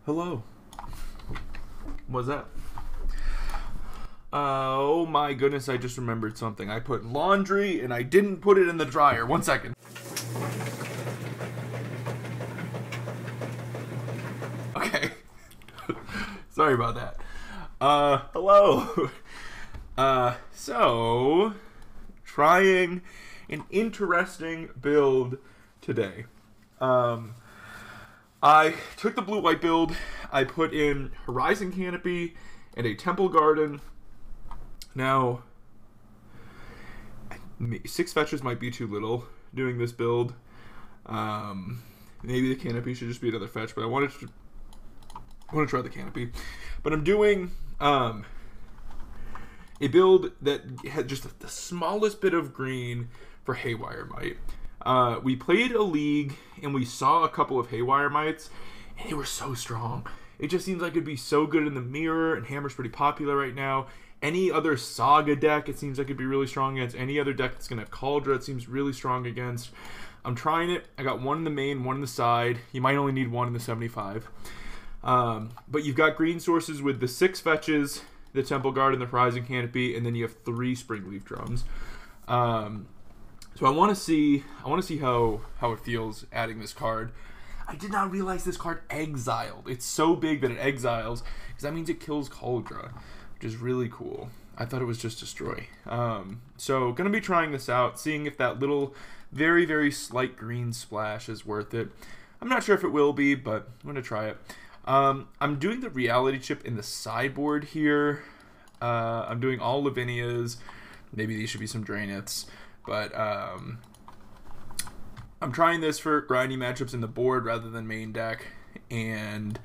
Hello. What's that? Oh my goodness, I just remembered something. I put laundry and I didn't put it in the dryer. 1 second. Okay. Sorry about that. Hello. So, trying an interesting build today. I took the blue-white build. I put in Horizon Canopy and a Temple Garden. Now, 6 fetches might be too little doing this build. Maybe the Canopy should just be another fetch, but I want to try the Canopy. But I'm doing a build that had just the smallest bit of green for Haywire Mite. We played a league and we saw a couple of Haywire Mites, and they were so strong. It just seems like it'd be so good in the mirror, and Hammer's pretty popular right now. Any other Saga deck, it seems like it'd be really strong against. Any other deck that's going to have Cauldra, it seems really strong against. I'm trying it. I got one in the main, one in the side. You might only need one in the 75. But you've got green sources with the 6 fetches, the Temple Garden, the Horizon Canopy, and then you have 3 Springleaf Drums. So I want to see how it feels adding this card. I did not realize this card exiled. It's so big that it exiles, because that means it kills Cauldra, which is really cool. I thought it was just destroy. So going to be trying this out, seeing if that little very, very slight green splash is worth it. I'm not sure if it will be, but I'm going to try it. I'm doing the reality chip in the sideboard here. I'm doing all Lavinias. Maybe these should be some Draenets. But I'm trying this for grindy matchups in the board rather than main deck, and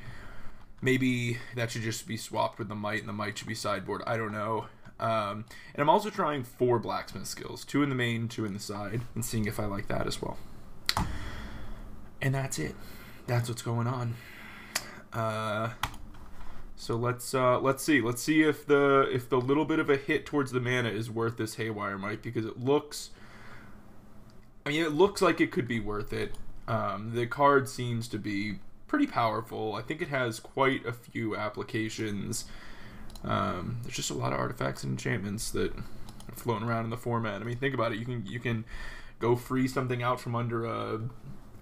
maybe that should just be swapped with the Mite, and the Mite should be sideboard. I don't know. And I'm also trying 4 Blacksmith skills, 2 in the main, 2 in the side, and seeing if I like that as well. And that's it. That's what's going on. So let's see. Let's see if the little bit of a hit towards the mana is worth this Haywire Mite, because it looks like it could be worth it. The card seems to be pretty powerful. I think it has quite a few applications. There's just a lot of artifacts and enchantments that are floating around in the format. I mean, think about it. You can go free something out from under a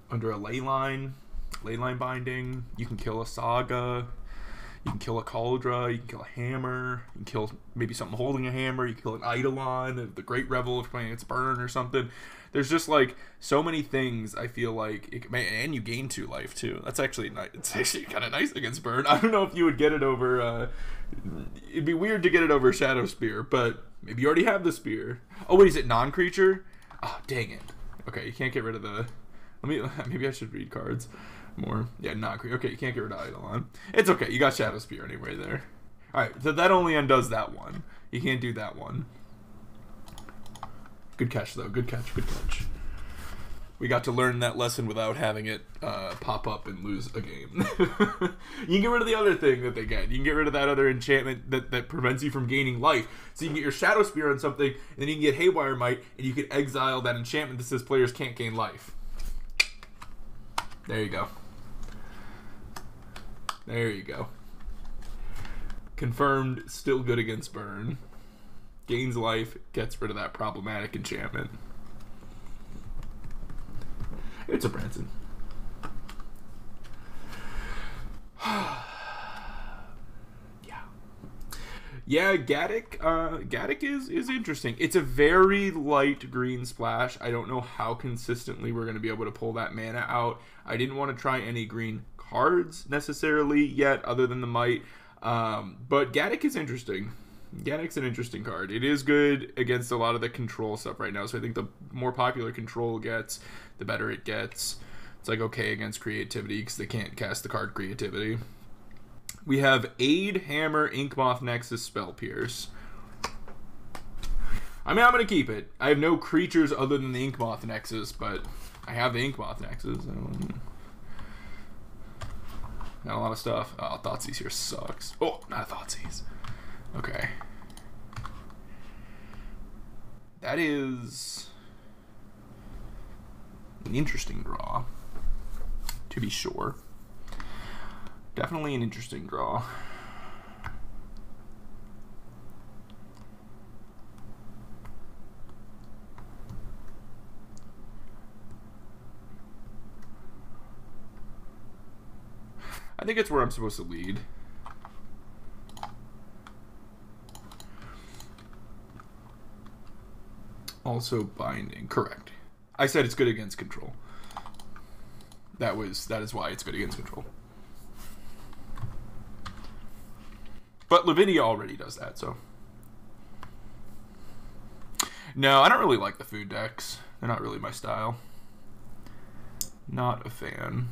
leyline binding. You can kill a Saga. You can kill a Cauldra, you can kill a Hammer, you can kill maybe something holding a hammer, you can kill an Eidolon, the Great Revel if playing its burn or something. There's just like so many things. I feel like it may, and you gain 2 life too. That's actually nice. It's actually kind of nice against burn. I don't know if you would get it over. It'd be weird to get it over Shadow Spear, but maybe you already have the spear. Oh wait, is it non-creature? Oh dang it. Okay, you can't get rid of the. Maybe I should read cards more. Yeah, not creature. Okay, you can't get rid of Eidolon. It's okay. You got Shadow Spear anyway there. Alright, so that only undoes that one. You can't do that one. Good catch, though. Good catch. Good catch. We got to learn that lesson without having it pop up and lose a game. You can get rid of the other thing that they get. You can get rid of that other enchantment that prevents you from gaining life. So you can get your Shadow Spear on something, and then you can get Haywire Mite, and you can exile that enchantment that says players can't gain life. There you go. There you go. Confirmed, still good against burn. Gains life, gets rid of that problematic enchantment. It's a Branson. Yeah, Gaddock is interesting. It's a very light green splash. I don't know how consistently we're going to be able to pull that mana out. I didn't want to try any green cards necessarily yet, other than the Mite. But Gaddock is interesting. Gaddock's an interesting card. It is good against a lot of the control stuff right now, so I think the more popular control gets, the better it gets. It's like okay against creativity, because they can't cast the card creativity. We have Aid, Hammer, Inkmoth Nexus, Spell Pierce. I mean, I'm going to keep it. I have no creatures other than the Inkmoth Nexus, but I have the Inkmoth Nexus. Got a lot of stuff. Oh, Thoughtseize here sucks. Oh, not Thoughtseize. Okay. That is an interesting draw, to be sure. Definitely an interesting draw. I think it's where I'm supposed to lead. Also binding. Correct. I said it's good against control. That is why it's good against control. But Lavinia already does that, so. No, I don't really like the food decks. They're not really my style. Not a fan.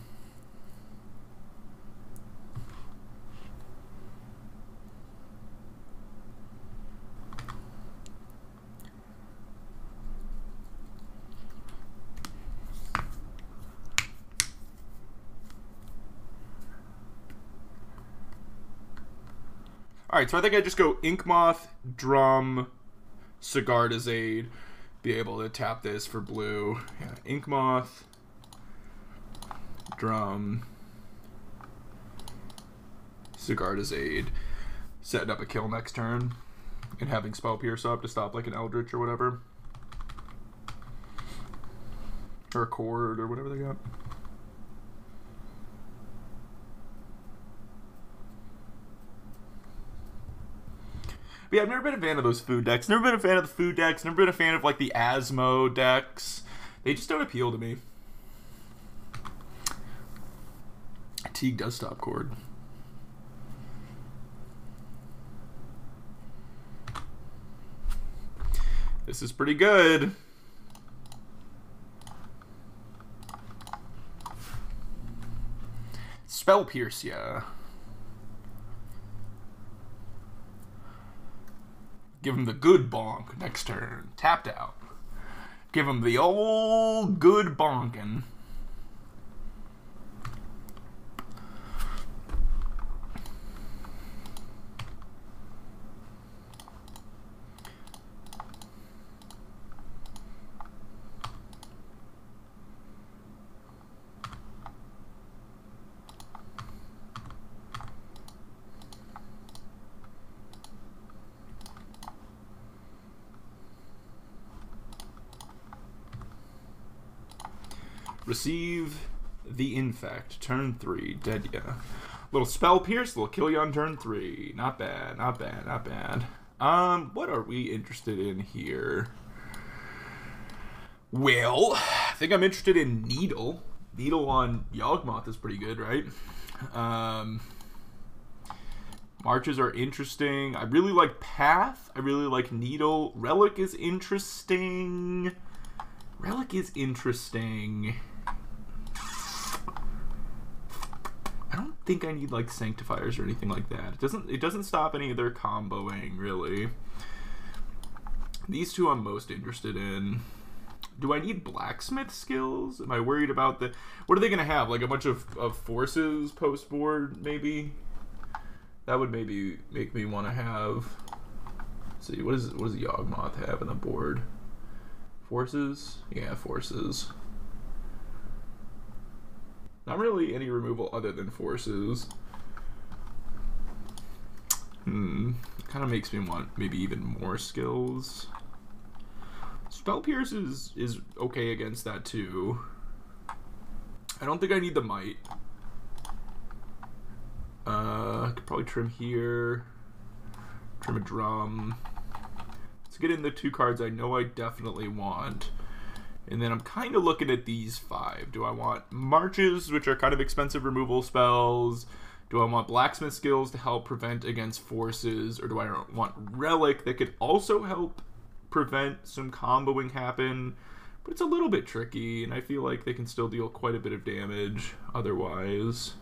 Alright, so I think I just go Inkmoth, Drum, Sigardazade, be able to tap this for blue. Yeah, Inkmoth, Drum, Sigardazade, setting up a kill next turn, and having Spell Pierce up to stop like an Eldritch or whatever. Or a Cord or whatever they got. But yeah, I've never been a fan of those food decks. Never been a fan of the food decks. Never been a fan of like the Asmo decks. They just don't appeal to me. Teague does stop Cord. This is pretty good. Spell Pierce, yeah. Give him the good bonk next turn. Tapped out. Give him the old good bonkin'. Receive the Infect. Turn 3. Dead ya. Little Spell Pierce. Little kill you on turn 3. Not bad. Not bad. Not bad. What are we interested in here? Well, I think I'm interested in Needle. Needle on Yawgmoth is pretty good, right? Marches are interesting. I really like Path. I really like Needle. Relic is interesting. Relic is interesting. I don't think I need like Sanctifiers or anything like that. It doesn't stop any of their comboing, really. These two I'm most interested in. Do I need blacksmith skills? Am I worried about the... What are they going to have? Like a bunch of forces post-board, maybe? That would maybe make me want to have... Let's see, what does Yawgmoth have on the board? Forces? Yeah, forces. Not really any removal other than forces. Kind of makes me want maybe even more skills. Spell Pierce is okay against that too. I don't think I need the Might. I could probably trim here. Trim a Drum. Let's get in the 2 cards I know I definitely want. And then I'm kind of looking at these 5. Do I want Marches, which are kind of expensive removal spells? Do I want Blacksmith skills to help prevent against forces? Or do I want Relic that could also help prevent some comboing happen? But it's a little bit tricky, and I feel like they can still deal quite a bit of damage otherwise.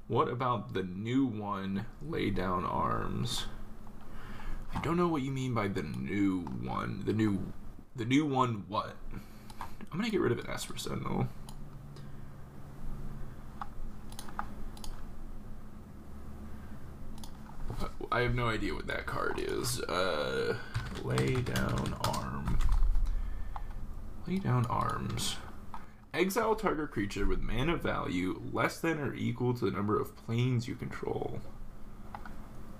What about the new one, Lay Down Arms? I don't know what you mean by the new one. The new one what? I'm gonna get rid of an Esper Sentinel. I have no idea what that card is. Lay Down Arm. Lay Down Arms. Exile target creature with mana value less than or equal to the number of planes you control.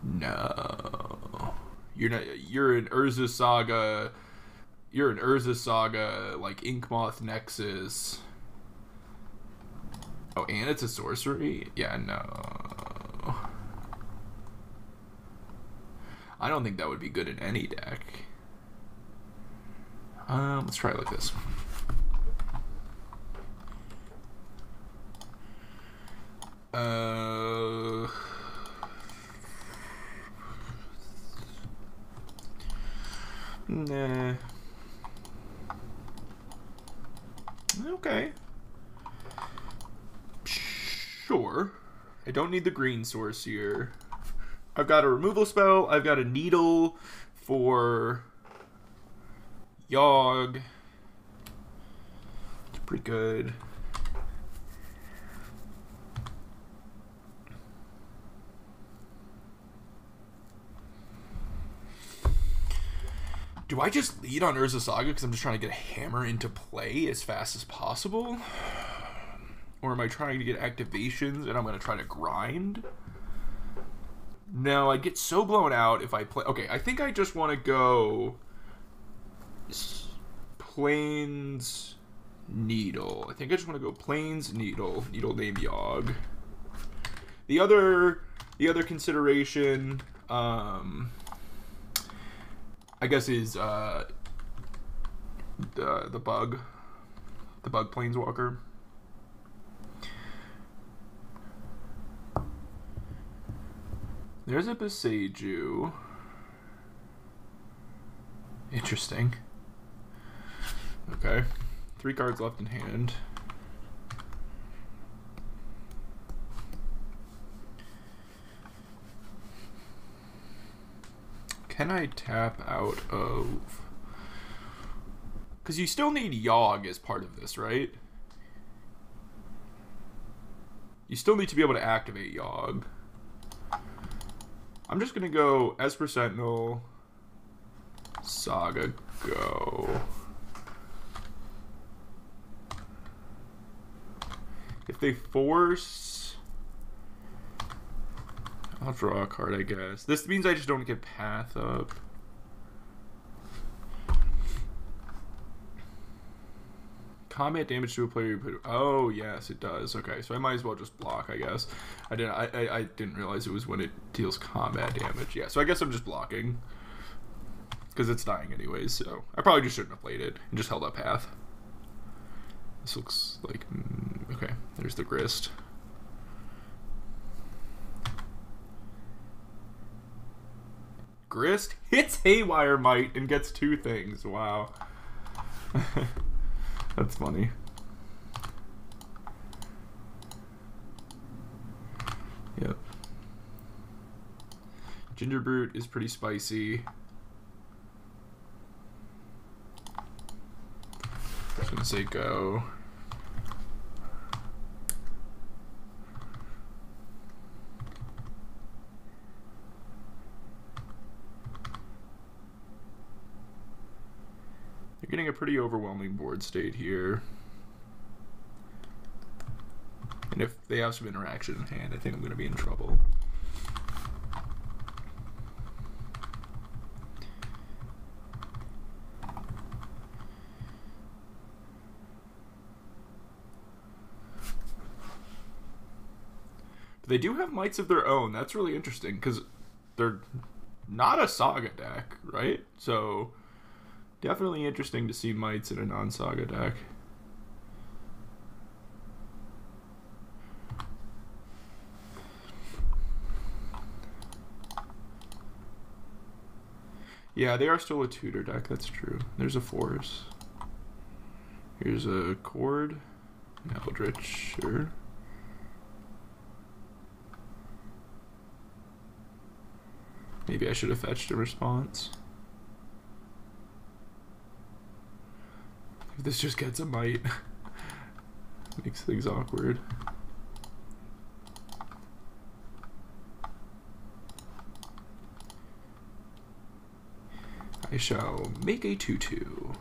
No. You're an Urza Saga. You're an Urza Saga, like Inkmoth Nexus. Oh, and it's a sorcery? Yeah, no. I don't think that would be good in any deck. Let's try it like this. Nah. Okay. Sure. I don't need the green source here. I've got a removal spell. I've got a needle for Yogg. It's pretty good. Do I just lead on Urza Saga because I'm just trying to get a hammer into play as fast as possible? Or am I trying to get activations and I'm going to try to grind? No, I get so blown out if I play... Okay, I think I just want to go... Plains Needle. I think I just want to go Plains Needle. Needle name Yogg. The other consideration... I guess is the bug planeswalker. There's a Boseiju. Interesting. Okay, 3 cards left in hand. Can I tap out of... Because you still need Yogg as part of this, right? You still need to be able to activate Yogg. I'm just going to go Esper Sentinel, Saga, go. If they force... I'll draw a card, I guess. This means I just don't get Path up. Combat damage to a player you put... Oh, yes, it does. Okay, so I might as well just block, I guess. I didn't realize it was when it deals combat damage. Yeah, so I guess I'm just blocking. Because it's dying anyways, so... I probably just shouldn't have played it and just held up Path. This looks like... okay, there's the Grist. Grist hits Haywire Might and gets 2 things. Wow. That's funny. Yep. Ginger Brute is pretty spicy. I was gonna say go. You're getting a pretty overwhelming board state here. And if they have some interaction in hand, I think I'm going to be in trouble. But they do have mites of their own. That's really interesting because they're not a Saga deck, right? So... definitely interesting to see mites in a non-Saga deck. Yeah, they are still a tutor deck, that's true. There's a Force. Here's a Chord. An Eldritch, sure. Maybe I should have fetched a response. If this just gets a mite, makes things awkward. I shall make a 2/2.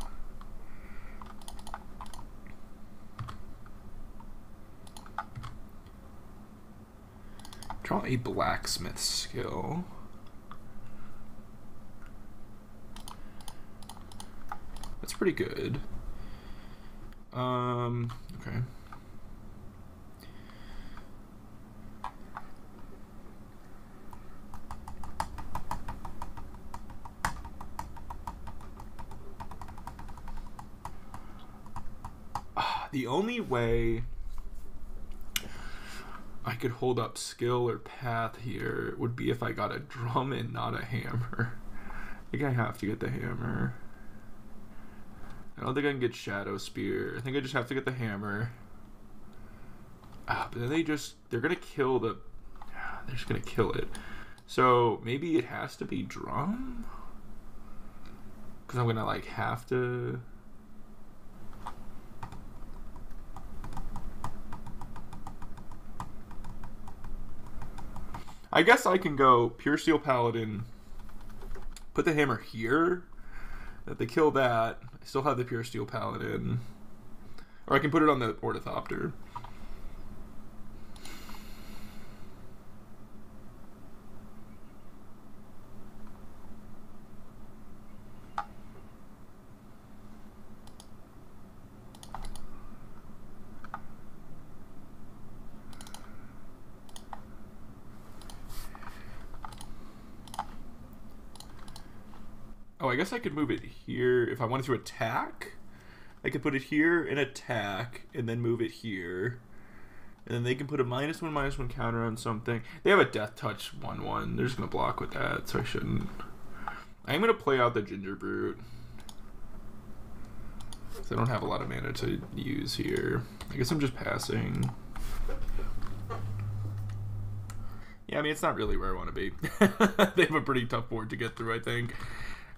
Draw a blacksmith skill. That's pretty good. Okay. The only way I could hold up skill or path here would be if I got a drum and not a hammer. I think I have to get the hammer. I don't think I can get Shadow Spear. I think I just have to get the hammer. But then they're gonna kill the... They're just gonna kill it. So maybe it has to be drum? Because I'm gonna like have to... I guess I can go Pure Steel Paladin, put the hammer here. If they kill that, I still have the Pure Steel Paladin. Or I can put it on the Ornithopter. Oh, I guess I could move it here. If I wanted to attack, I could put it here and attack, and then move it here. And then they can put a -1/-1 counter on something. They have a Death Touch 1/1. They're just going to block with that, so I shouldn't. I'm going to play out the Ginger Brute. Because I don't have a lot of mana to use here. I guess I'm just passing. Yeah, I mean, it's not really where I want to be. They have a pretty tough board to get through, I think.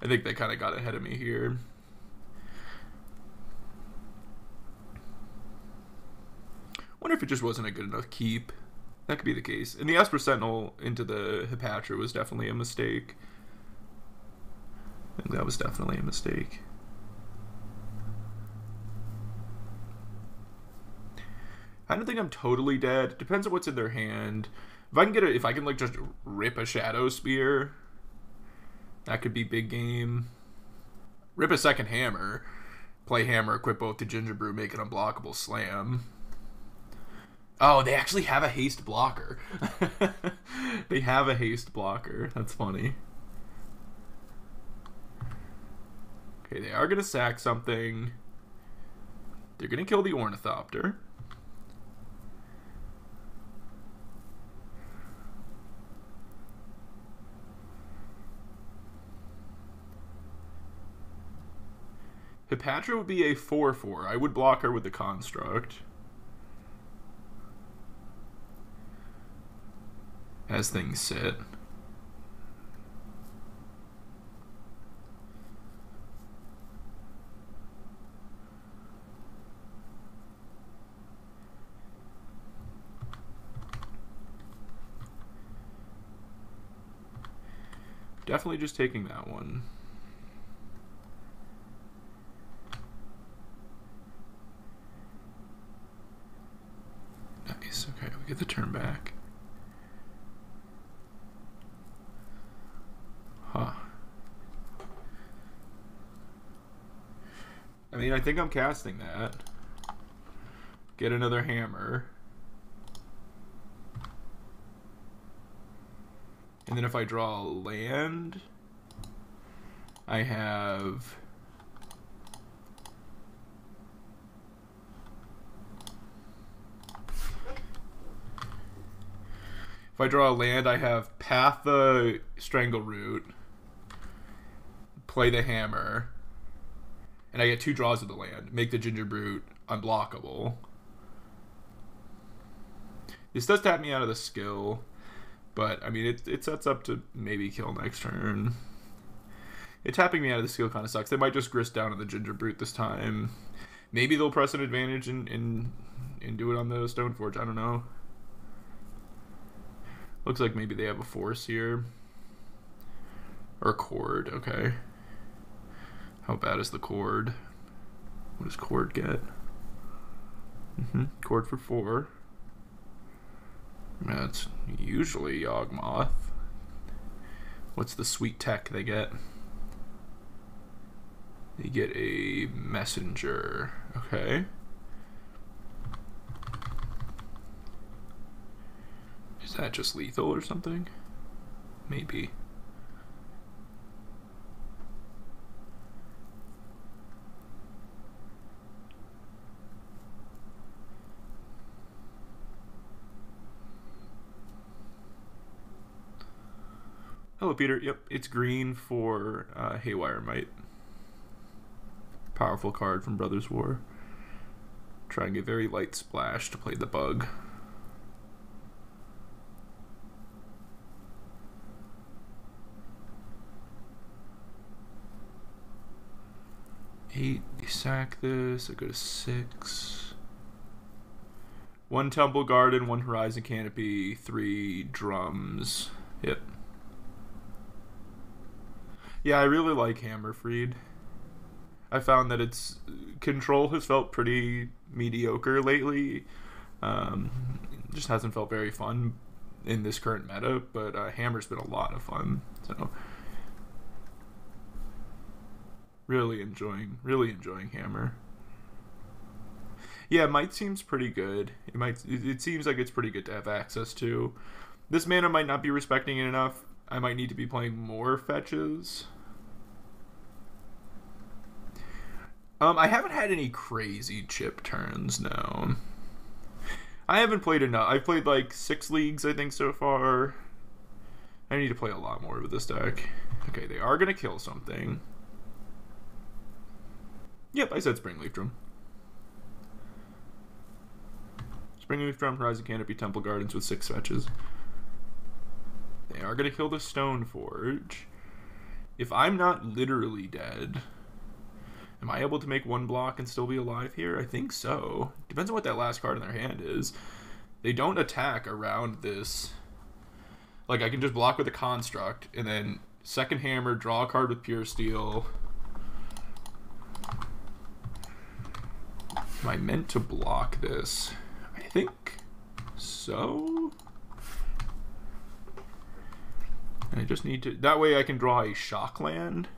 I think they kind of got ahead of me here. Wonder if it just wasn't a good enough keep. That could be the case. And the Esper Sentinel into the Hepatra was definitely a mistake. I think that was definitely a mistake. I don't think I'm totally dead. It depends on what's in their hand. If I can like just rip a Shadow Spear, that could be big game. Rip a second hammer. Play hammer, equip both to Ginger Brew, make an unblockable slam. Oh, they actually have a haste blocker. They have a haste blocker. That's funny. Okay, they are going to sack something. They're going to kill the Ornithopter. Hepatra would be a 4/4. I would block her with the Construct. As things sit. Definitely just taking that one. Nice, okay, we get the turn back. Huh. I mean, I think I'm casting that. Get another hammer. And then if I draw land, I have... If I draw a land, I have path the Strangle Root, play the hammer, and I get 2 draws of the land. Make the Ginger Brute unblockable. This does tap me out of the skill, but I mean, it sets up to maybe kill next turn. It tapping me out of the skill kind of sucks. They might just grist down on the Ginger Brute this time. Maybe they'll press an advantage and do it on the Stoneforge. I don't know. Looks like maybe they have a force here. Or a cord, okay. How bad is the cord? What does cord get? Cord for 4. That's usually Yawgmoth. What's the sweet tech they get? They get a messenger. Okay. Is that just lethal or something? Maybe. Hello, Peter. Yep, it's green for Haywire Might. Powerful card from Brothers War. Trying a very light splash to play the bug. Eight, you sack this, I go to 6. 1 Temple Garden, 1 Horizon Canopy, 3 drums. Yep. Yeah, I really like Hammerfried. I found that its control has felt pretty mediocre lately. Just hasn't felt very fun in this current meta, but Hammer's been a lot of fun. So really enjoying Hammer. Yeah, Might seems pretty good. It seems like it's pretty good to have access to. This mana might not be respecting it enough. I might need to be playing more fetches. I haven't had any crazy chip turns, no. I haven't played enough. I've played like 6 leagues, I think, so far. I need to play a lot more with this deck. Okay, they are going to kill something. Yep, I said Springleaf Drum. Springleaf Drum, Horizon Canopy, Temple Gardens with 6 fetches. They are going to kill the Stoneforge. If I'm not literally dead, am I able to make 1 block and still be alive here? I think so. Depends on what that last card in their hand is. They don't attack around this. Like, I can just block with a Construct, and then second hammer, draw a card with Pure Steel. Am I meant to block this? I think so. And I just need to... That way I can draw a Shock Land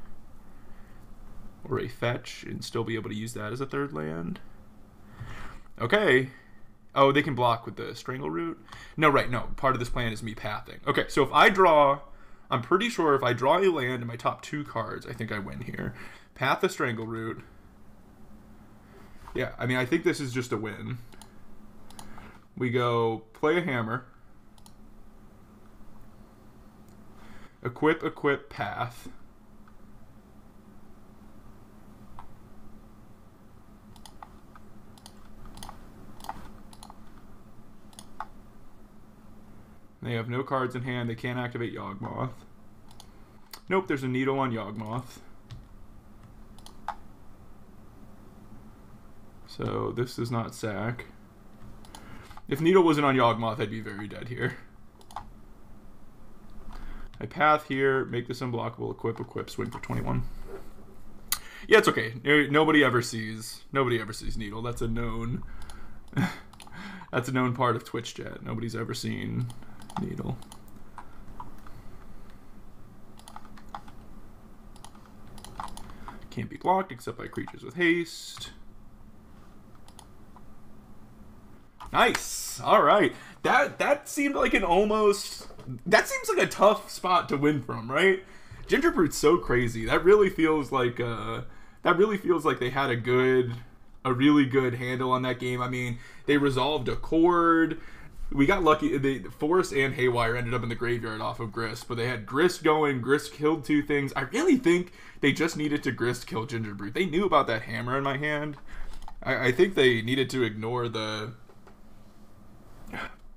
or a fetch and still be able to use that as a 3rd land. Okay. Oh, they can block with the Strangle Root? No, right, no. Part of this plan is me pathing. Okay, so if I draw... I'm pretty sure if I draw a land in my top 2 cards, I think I win here. Path the Strangle Root. Yeah, I mean, I think this is just a win. We go play a hammer. Equip, path. They have no cards in hand. They can't activate Yawgmoth. Nope, there's a Needle on Yawgmoth. So this does not sack. If Needle wasn't on Yawgmoth, I'd be very dead here. I path here, make this unblockable, equip, swing for 21. Yeah, it's okay. Nobody ever sees Needle. That's a known that's a known part of Twitch chat. Nobody's ever seen Needle. Can't be blocked except by creatures with haste. Nice. All right. That seemed like an almost... That seems like a tough spot to win from, right? Gingerbread's so crazy. That really feels like they had a really good handle on that game. I mean, they resolved a chord. We got lucky. Forest and Haywire ended up in the graveyard off of Grist, but they had Grist going. Grist killed 2 things. I really think they just needed to Grist kill Gingerbread. They knew about that hammer in my hand. I think they needed to ignore the...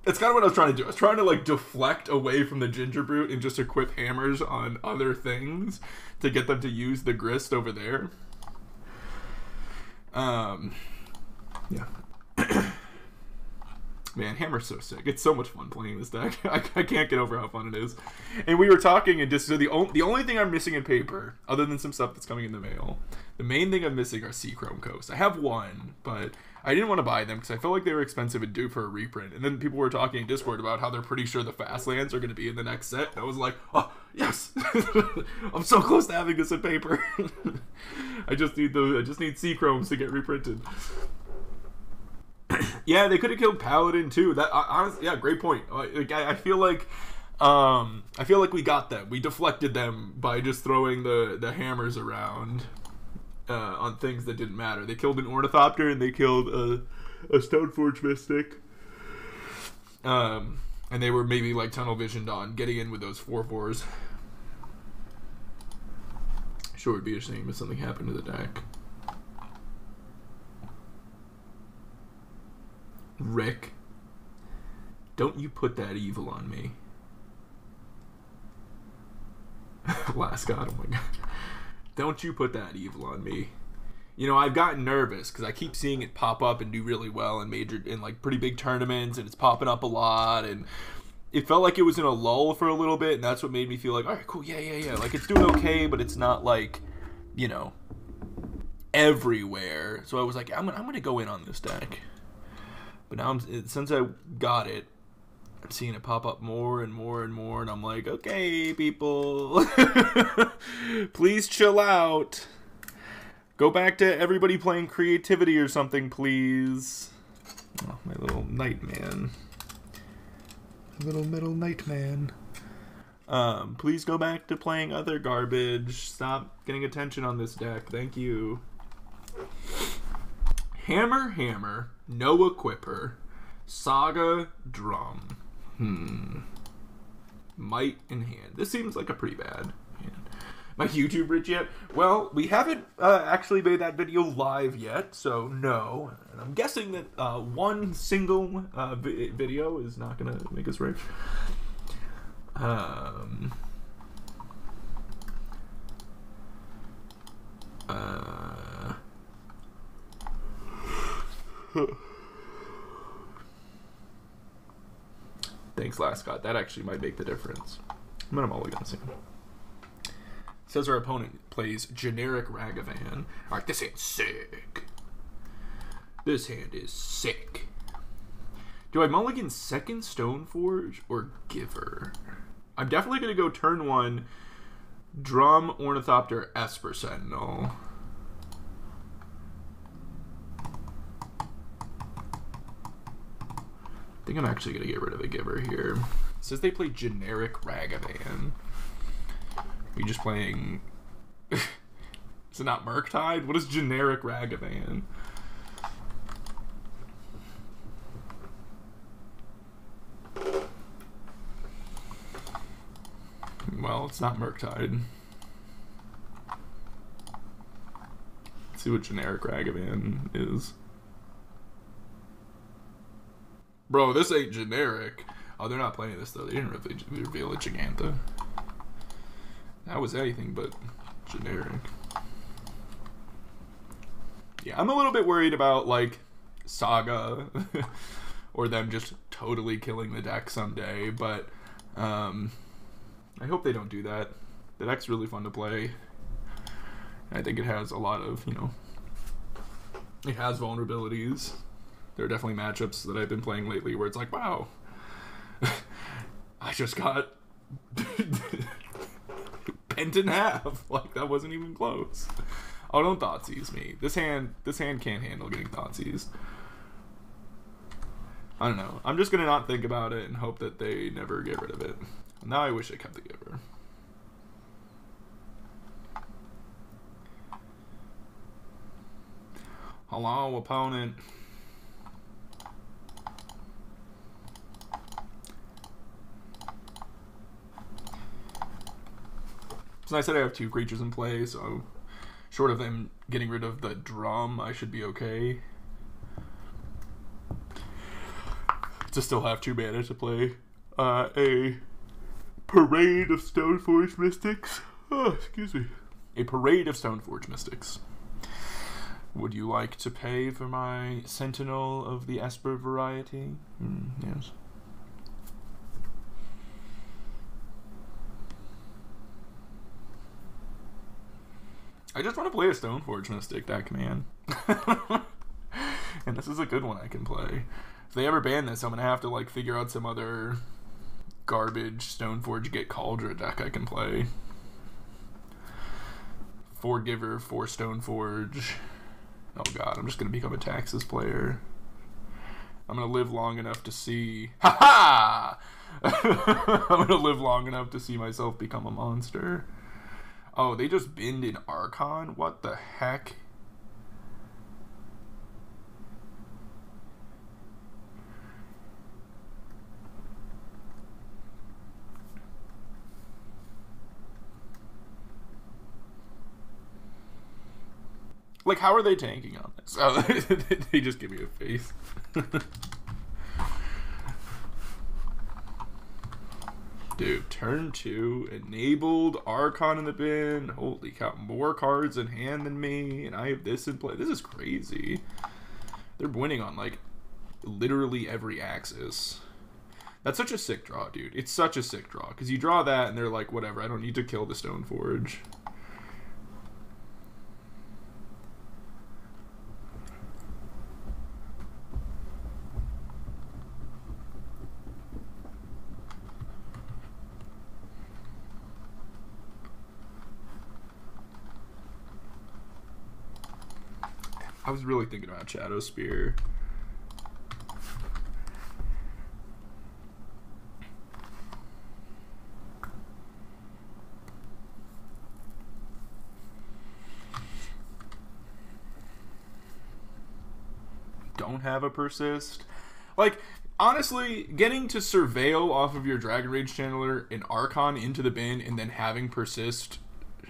That's kind of what I was trying to do. I was trying to like deflect away from the Gingerbrute and just equip hammers on other things to get them to use the Grist over there. Yeah. Man, Hammer's so sick. It's so much fun playing this deck. I can't get over how fun it is. And we were talking, and just so the only thing I'm missing in paper, other than some stuff that's coming in the mail, the main thing I'm missing are Seachrome Coast. I have one, but I didn't want to buy them because I felt like they were expensive and due for a reprint. And then people were talking in Discord about how they're pretty sure the fast lands are going to be in the next set. And I was like, oh, yes! I'm so close to having this in paper. I just need Seachromes to get reprinted. Yeah, they could have killed Paladin too. That honestly, yeah, great point. Like, I feel like we got them. We deflected them by just throwing the hammers around on things that didn't matter. They killed an Ornithopter and they killed a Stoneforge Mystic. And they were maybe like tunnel visioned on getting in with those 4/4s. Sure, would be a shame if something happened to the deck. Rick, don't you put that evil on me. Last God, oh my God. Don't you put that evil on me. You know, I've gotten nervous because I keep seeing it pop up and do really well in like pretty big tournaments, and it's popping up a lot, and it felt like it was in a lull for a little bit, and that's what made me feel like, all right, cool, yeah. Like, it's doing okay, but it's not like, you know, everywhere. So I was like, I'm gonna go in on this deck. But now, since I got it, I'm seeing it pop up more and more and more, and I'm like, okay, people, please chill out. Go back to everybody playing creativity or something, please. Oh, my little Nightman. Little middle Nightman. Please go back to playing other garbage. Stop getting attention on this deck. Thank you. Hammer, no equipper, Saga, Drum. Might in hand. This seems like a pretty bad hand. My YouTube rich yet? Well, we haven't actually made that video live yet, so no. And I'm guessing that one single video is not going to make us rich. Thanks, Last Scott. That actually might make the difference. I'm gonna mulligan soon. Says our opponent plays generic Ragavan. Alright, this hand's sick. This hand is sick. Do I mulligan second Stoneforge or Giver? I'm definitely gonna go turn 1 Drum, Ornithopter, Esper Sentinel. I think I'm actually going to get rid of a Giver here. It says they play generic Ragavan. Are you just playing... Is it not Murktide? What is generic Ragavan? Well, it's not Murktide. Let's see what generic Ragavan is. Bro, this ain't generic. Oh, they're not playing this, though. They didn't reveal a Giganta. That was anything but generic. Yeah, I'm a little bit worried about, like, Saga. Or them just totally killing the deck someday. But, I hope they don't do that. The deck's really fun to play. I think it has a lot of, you know... It has vulnerabilities. There are definitely matchups that I've been playing lately where it's like, wow, I just got bent in half. Like, that wasn't even close. Oh, don't Thoughtseize me. This hand can't handle getting Thoughtseized. I don't know. I'm just going to not think about it and hope that they never get rid of it. Now I wish I kept the Giver. Hello, opponent. So I said I have 2 creatures in play, so short of them getting rid of the Drum, I should be okay. To still have 2 mana to play a Parade of Stoneforge Mystics. Oh, excuse me. A Parade of Stoneforge Mystics. Would you like to pay for my Sentinel of the Esper variety? Yes. I just want to play a Stoneforge Mystic deck, man. And this is a good one I can play. If they ever ban this, I'm going to have to, like, figure out some other garbage Stoneforge Get Cauldron deck I can play. 4 Giver, 4 Stoneforge. Oh god, I'm just going to become a Taxes player. I'm going to live long enough to see... Ha-ha! I'm going to live long enough to see myself become a monster. Oh, they just binned in Archon? What the heck? Like, how are they tanking on this? Oh, they just give me a face. Dude, turn 2, enabled, Archon in the bin. Holy cow, more cards in hand than me, and I have this in play. This is crazy. They're winning on, like, literally every axis. That's such a sick draw, dude. It's such a sick draw, because you draw that, and they're like, whatever, I don't need to kill the Stoneforge. I was really thinking about Shadow Spear. Don't have a persist. Like, honestly, getting to Surveil off of your Dragon Rage Channeler and Archon into the bin and then having persist,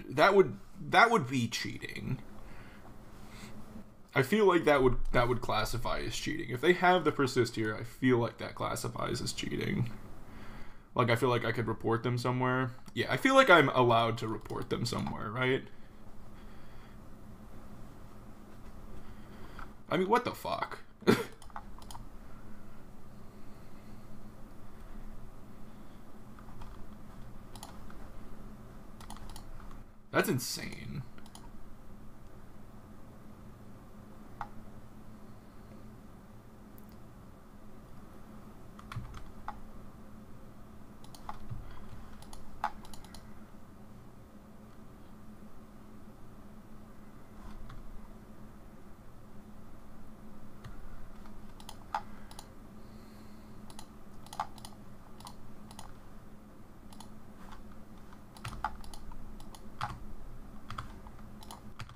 that would be cheating. I feel like that would classify as cheating. If they have the persist here, I feel like that classifies as cheating. Like, I feel like I could report them somewhere. Yeah, I feel like I'm allowed to report them somewhere, right? I mean, what the fuck? That's insane.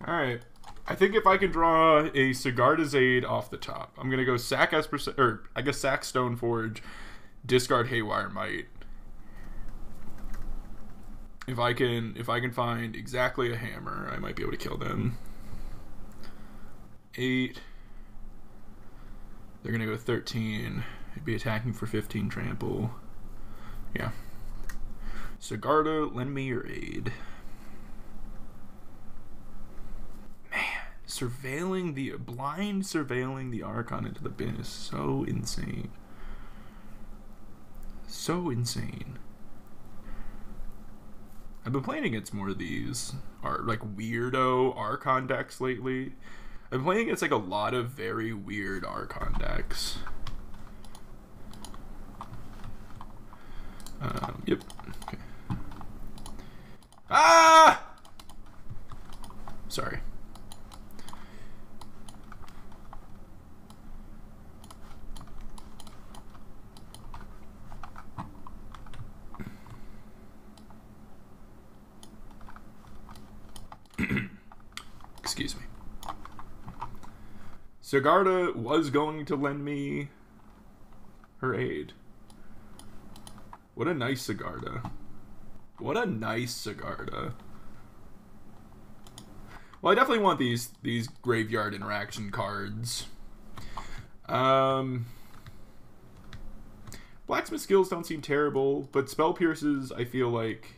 Alright. I think if I can draw a Sigarda's Aid off the top, I'm going to go sack Esper, or I guess sack Stoneforge, discard Haywire Might. If I can find exactly a hammer, I might be able to kill them. 8. They're going to go 13. I'd be attacking for 15 trample. Yeah. Sigarda, lend me your aid. Surveilling the Archon into the bin is so insane. So insane. I've been playing against more of these like weirdo Archon decks lately. I've been playing against like a lot of very weird Archon decks. Yep. Okay. Ah! Sorry. Excuse me. Sigarda was going to lend me her aid. What a nice Sigarda. What a nice Sigarda. Well, I definitely want these graveyard interaction cards. Blacksmith skills don't seem terrible, but Spell Pierces, I feel like...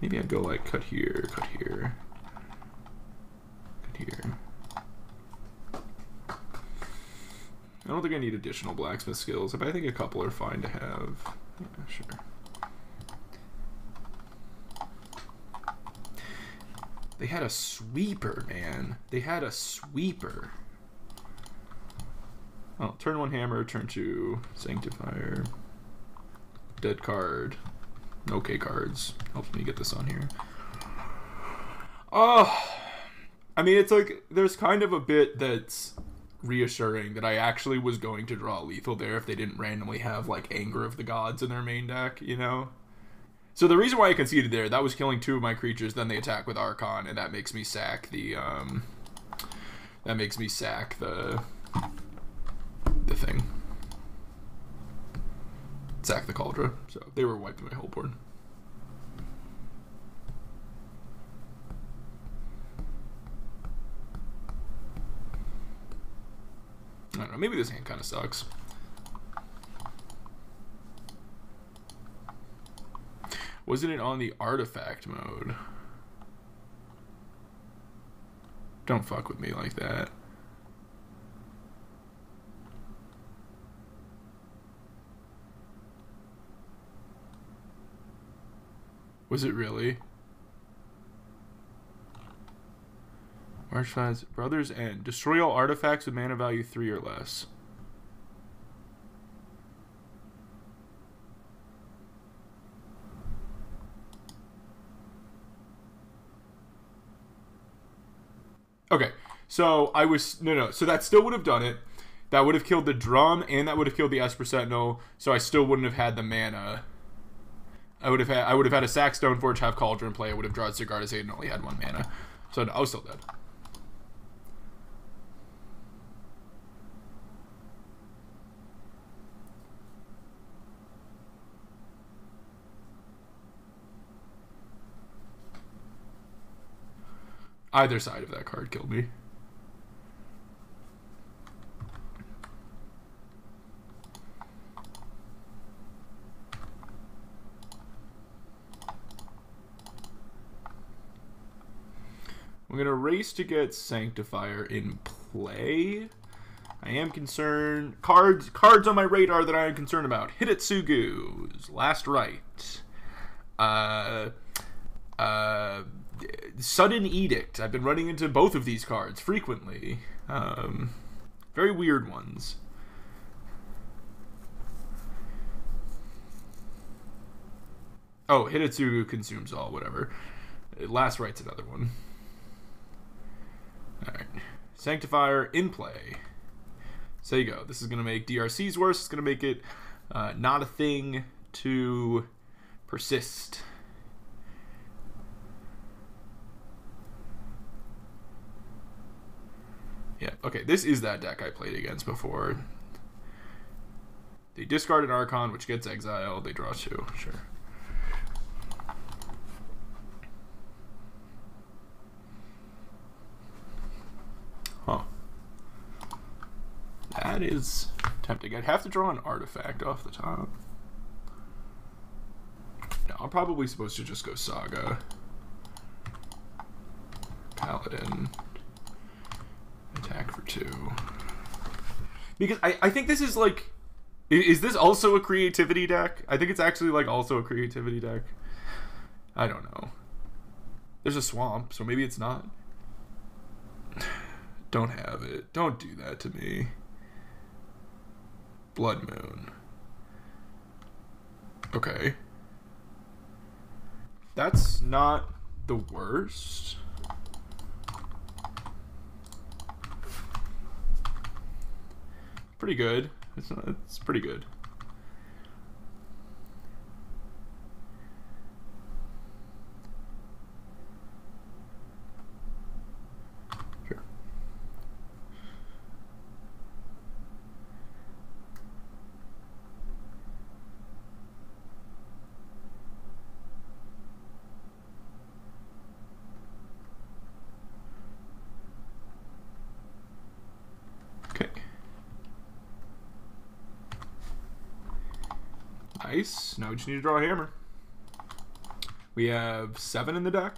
Maybe I'd go like cut here, cut here, cut here. I don't think I need additional blacksmith skills, but I think a couple are fine to have. Yeah, sure. They had a sweeper, man. They had a sweeper. Oh, turn 1 hammer, turn 2 sanctifier. Dead card. Okay cards. Helps me get this on here. Oh, I mean, it's like, there's kind of a bit that's reassuring that I actually was going to draw lethal there if they didn't randomly have, like, Anger of the Gods in their main deck, you know? So the reason why I conceded there, that was killing 2 of my creatures, then they attack with Archon, and that makes me sack the, the thing. Sack the Cauldron. So they were wiping my whole board. I don't know, maybe this hand kind of sucks. Wasn't it on the artifact mode? Don't fuck with me like that. Was it really? Archfiends, Brother's End. Destroy all artifacts with mana value 3 or less. Okay, so I was... No. So that still would have done it. That would have killed the drum, and that would have killed the Esper Sentinel, so I still wouldn't have had the mana. I would have had a sack Stoneforge, have Cauldron play. I would have drawn Sigarda's Aid and only had 1 mana. So no, I was still dead. Either side of that card killed me. I'm going to race to get Sanctifier in play. I am concerned. Cards on my radar that I am concerned about. Hidetsugu's Last Rite. Sudden Edict. I've been running into both of these cards frequently. Very weird ones. Oh, Hidetsugu consumes all, whatever. Last Rite's another one. Alright. Sanctifier in play. So you go. This is going to make DRCs worse. It's going to make it not a thing to persist. Yeah, okay, this is that deck I played against before. They discard an Archon, which gets exiled. They draw 2, sure. Huh. That is tempting. I'd have to draw an artifact off the top. No, I'm probably supposed to just go Saga. Paladin. Attack for 2. Because I think this is like... Is this also a creativity deck? I think it's actually like also a creativity deck. I don't know. There's a swamp, so maybe it's not. Don't have it. Don't do that to me. Blood Moon. Okay. That's not the worst. Pretty good. It's pretty good. Sure. Okay. Nice. Now we just need to draw a hammer. We have 7 in the deck.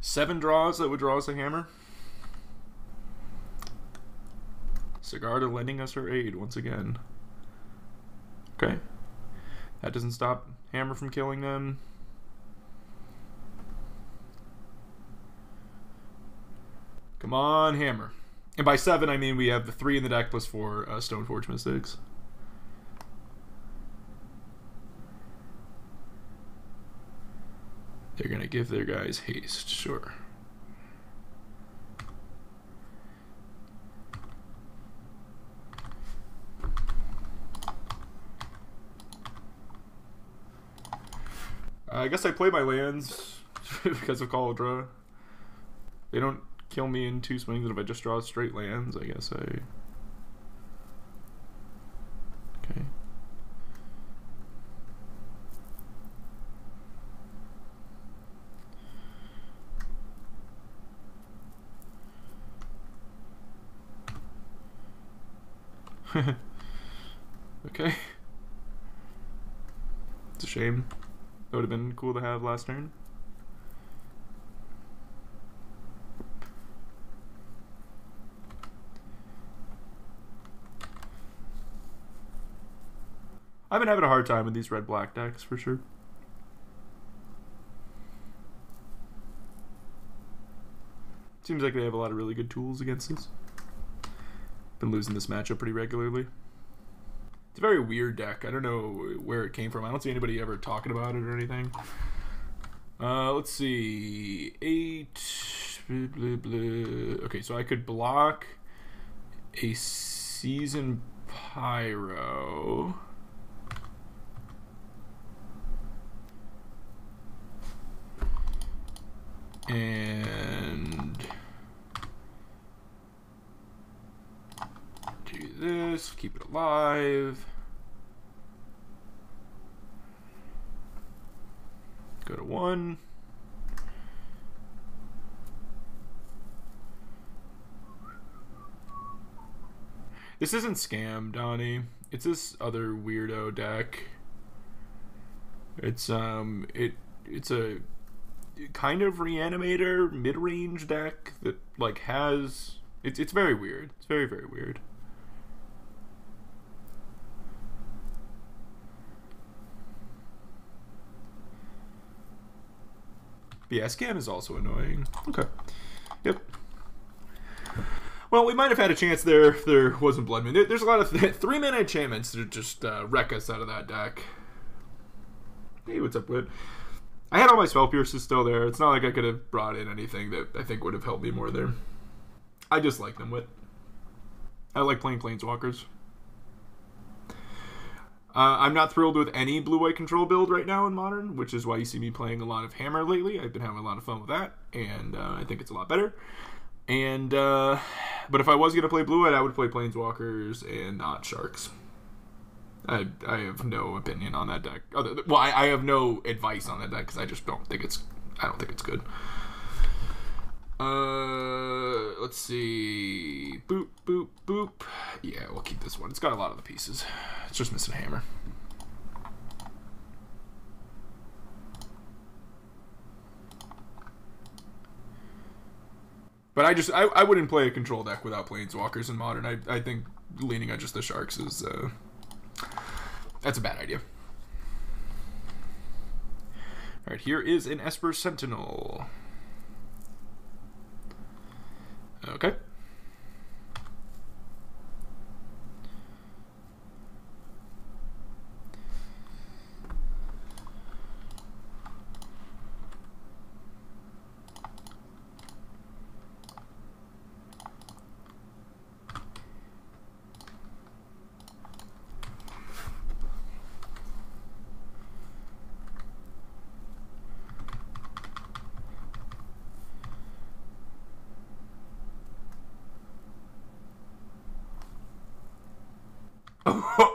7 draws that would draw us a hammer. Sigarda lending us her aid once again. Okay. That doesn't stop hammer from killing them. Come on, hammer. And by 7, I mean we have the 3 in the deck plus 4 Stoneforge Mystics. They're going to give their guys haste, sure. I guess I play my lands because of Call of Draw. They don't kill me in 2 swings, and if I just draw straight lands, I guess I... Okay. Okay. It's a shame. That would have been cool to have last turn. I've been having a hard time with these red-black decks, for sure. Seems like they have a lot of really good tools against us. Been losing this matchup pretty regularly. It's a very weird deck. I don't know where it came from. I don't see anybody ever talking about it or anything. Let's see. 8. Blah, blah, blah. Okay, so I could block a Season Pyro. And do this, keep it alive. Go to 1. This isn't Scam, Donnie. It's this other weirdo deck. It's it's a kind of reanimator mid-range deck that like has it's very weird. It's very, very weird. Yeah, Scam is also annoying. Okay. Yep. Well, we might have had a chance there if there wasn't Blood Moon. There's a lot of 3-mana enchantments to just wreck us out of that deck. Hey, what's up, Whit? I had all my Spell Pierces still there. It's not like I could have brought in anything that I think would have helped me more there. I just like them, Whit. I like playing Planeswalkers. I'm not thrilled with any blue-white control build right now in Modern, which is why you see me playing a lot of Hammer lately. I've been having a lot of fun with that, and I think it's a lot better. And but if I was going to play blue-white, I would play Planeswalkers and not Sharks. I have no opinion on that deck. Well, I have no advice on that deck because I just don't think it's good. Let's see. Boop, boop, boop. Yeah, we'll keep this one. It's got a lot of the pieces. It's just missing a hammer. But I wouldn't play a control deck without Planeswalkers in Modern. I think leaning on just the Sharks is that's a bad idea. Alright, here is an Esper Sentinel. Okay.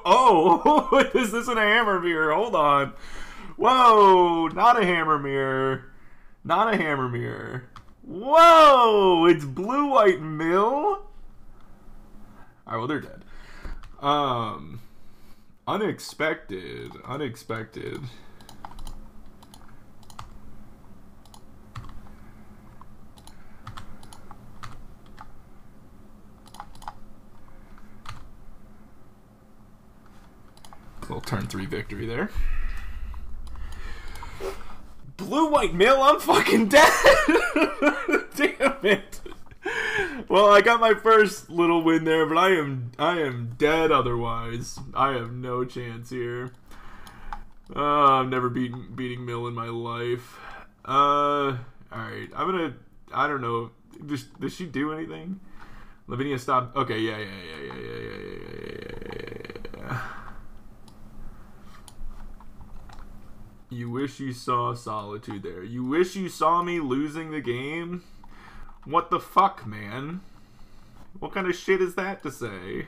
Oh, this isn't a hammer mirror. Hold on. Whoa, not a hammer mirror. Not a hammer mirror. Whoa, it's blue-white mill? Alright, well, they're dead. Unexpected. Little turn 3 victory there. Blue-white mill, I'm fucking dead! Damn it! Well, I got my first little win there, but I am dead otherwise. I have no chance here. I've never beating mill in my life. Alright, I don't know. Does she do anything? Lavinia stop. Okay, yeah. You wish you saw Solitude there. You wish you saw me losing the game? What the fuck, man? What kind of shit is that to say?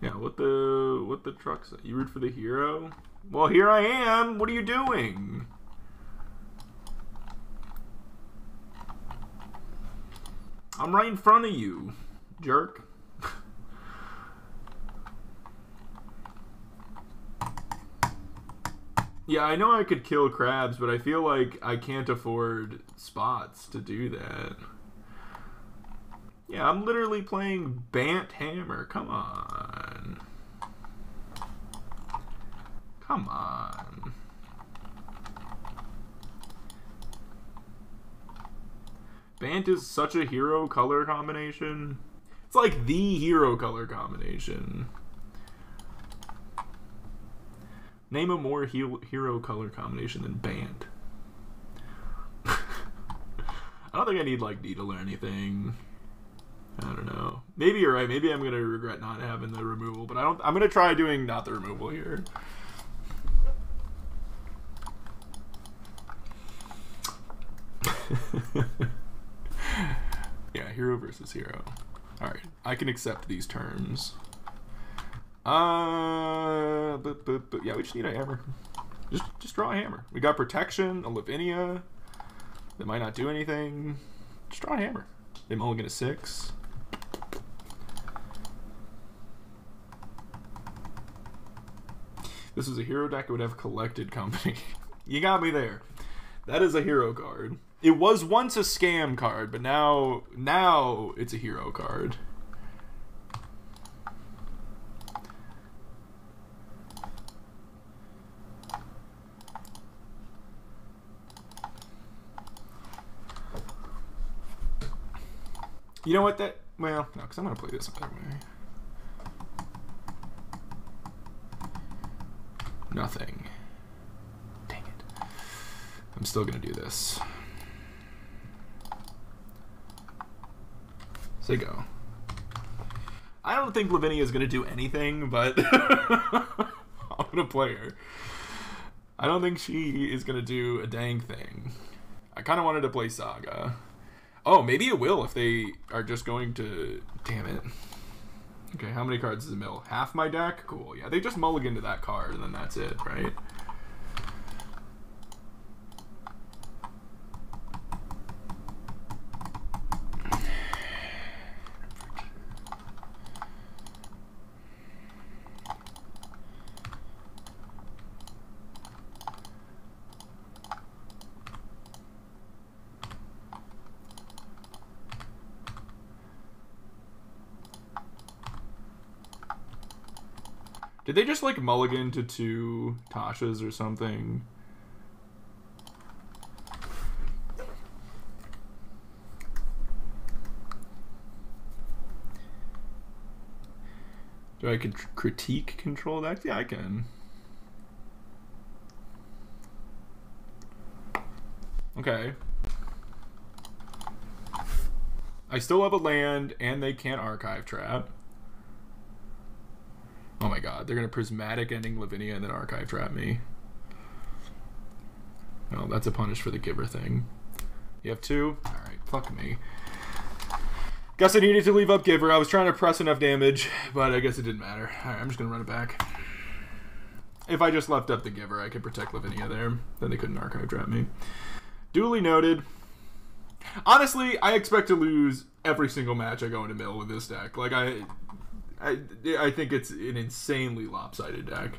Yeah, what the truck say? You root for the hero? Well, here I am. What are you doing? I'm right in front of you, jerk. Yeah, I know I could kill crabs, but I feel like I can't afford spots to do that. Yeah, I'm literally playing Bant Hammer. Come on. Come on. Bant is such a hero color combination. It's like the hero color combination. Name a more hero color combination than Bant. I don't think I need like Needle or anything. I don't know. Maybe you're right. Maybe I'm gonna regret not having the removal, but I'm gonna try doing not the removal here. Yeah, hero versus hero. Alright, I can accept these terms. Yeah, we just need a hammer. Just draw a hammer. We got protection, a Lavinia that might not do anything. Just draw a hammer. They mulligan a 6. This is a hero deck. It would have collected company. You got me there. That is a hero card. It was once a scam card, but now it's a hero card. You know what? Well, no, because I'm going to play this another way. Nothing. Dang it. I'm still going to do this. Say go. I don't think Lavinia is going to do anything, but I'm going to play her. I don't think she is going to do a dang thing. I kind of wanted to play Saga. Oh, maybe it will if they are just going to... Damn it. Okay, how many cards is the mill? Half my deck? Cool. Yeah, they just mulligan to that card, and then that's it, right? Did they just, like, mulligan to 2 Tashas or something? Do I critique control decks? Yeah, I can. Okay. I still have a land, and they can't archive trap. Oh my god, they're going to prismatic ending Lavinia and then archive trap me. Well, that's a punish for the giver thing. You have 2? Alright, fuck me. Guess I needed to leave up giver. I was trying to press enough damage, but I guess it didn't matter. Alright, I'm just going to run it back. If I just left up the giver, I could protect Lavinia there. Then they couldn't archive trap me. Duly noted. Honestly, I expect to lose every single match I go into mill with this deck. Like, I think it's an insanely lopsided deck.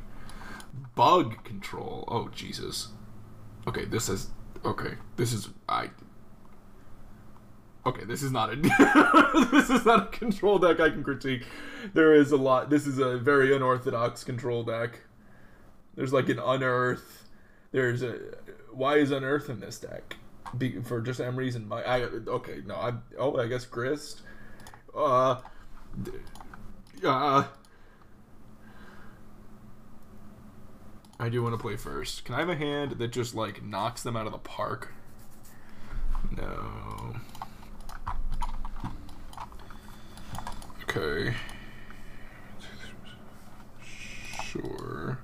Bug control. Oh, Jesus. Okay, this is... Okay, this is... Okay, this is not a... this is not a control deck I can critique. There is a lot... This is a very unorthodox control deck. There's like an Unearth. There's a... Why is Unearth in this deck? For just some reason. Okay, no, I guess Grist. I do want to play first. Can I have a hand that just, like, knocks them out of the park? No. Okay. Sure.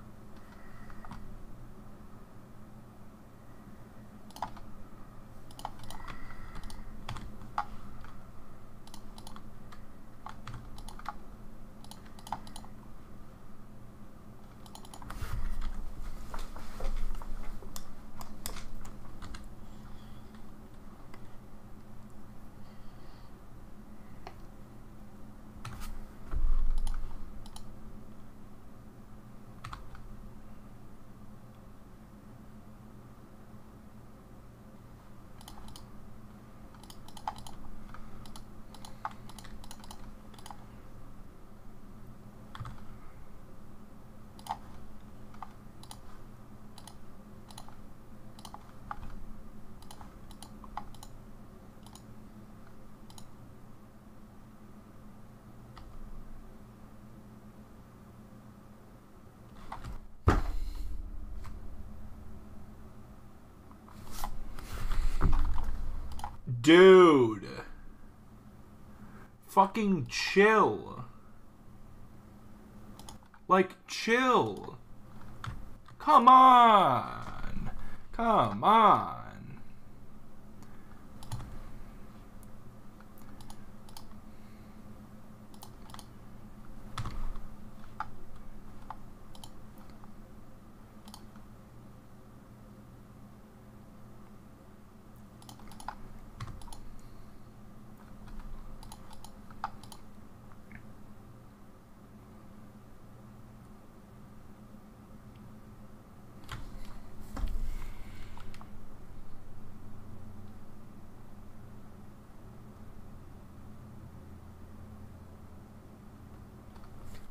Dude. Fucking chill. Like, chill. Come on. Come on.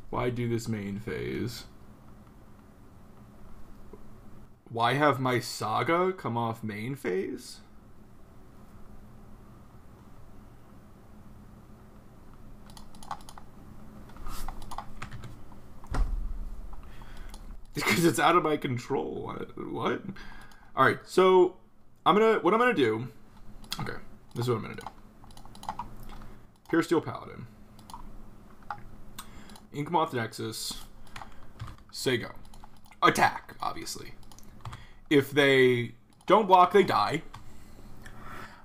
Why do this main phase? Why have my Saga come off main phase? Because it's out of my control. What? Alright, so what I'm gonna do. Okay, this is what I'm gonna do. Pure Steel Paladin. Inkmoth Nexus. Say go. Attack, obviously. If they don't block, they die.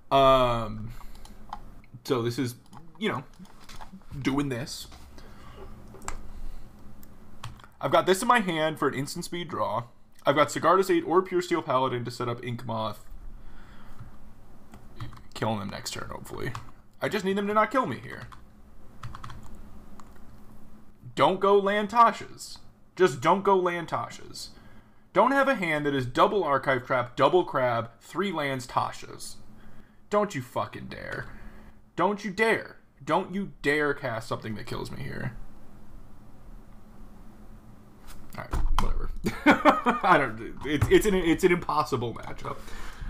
So this is, doing this. I've got this in my hand for an instant speed draw. I've got Sigarda's 8 or Pure Steel Paladin to set up Inkmoth. Killing them next turn, hopefully. I just need them to not kill me here. Don't go land Tasha's. Just don't go land Tasha's. Don't have a hand that is double Archive Trap, double Crab, 3 lands Tasha's. Don't you fucking dare. Don't you dare. Don't you dare cast something that kills me here. Alright, whatever. It's an impossible matchup.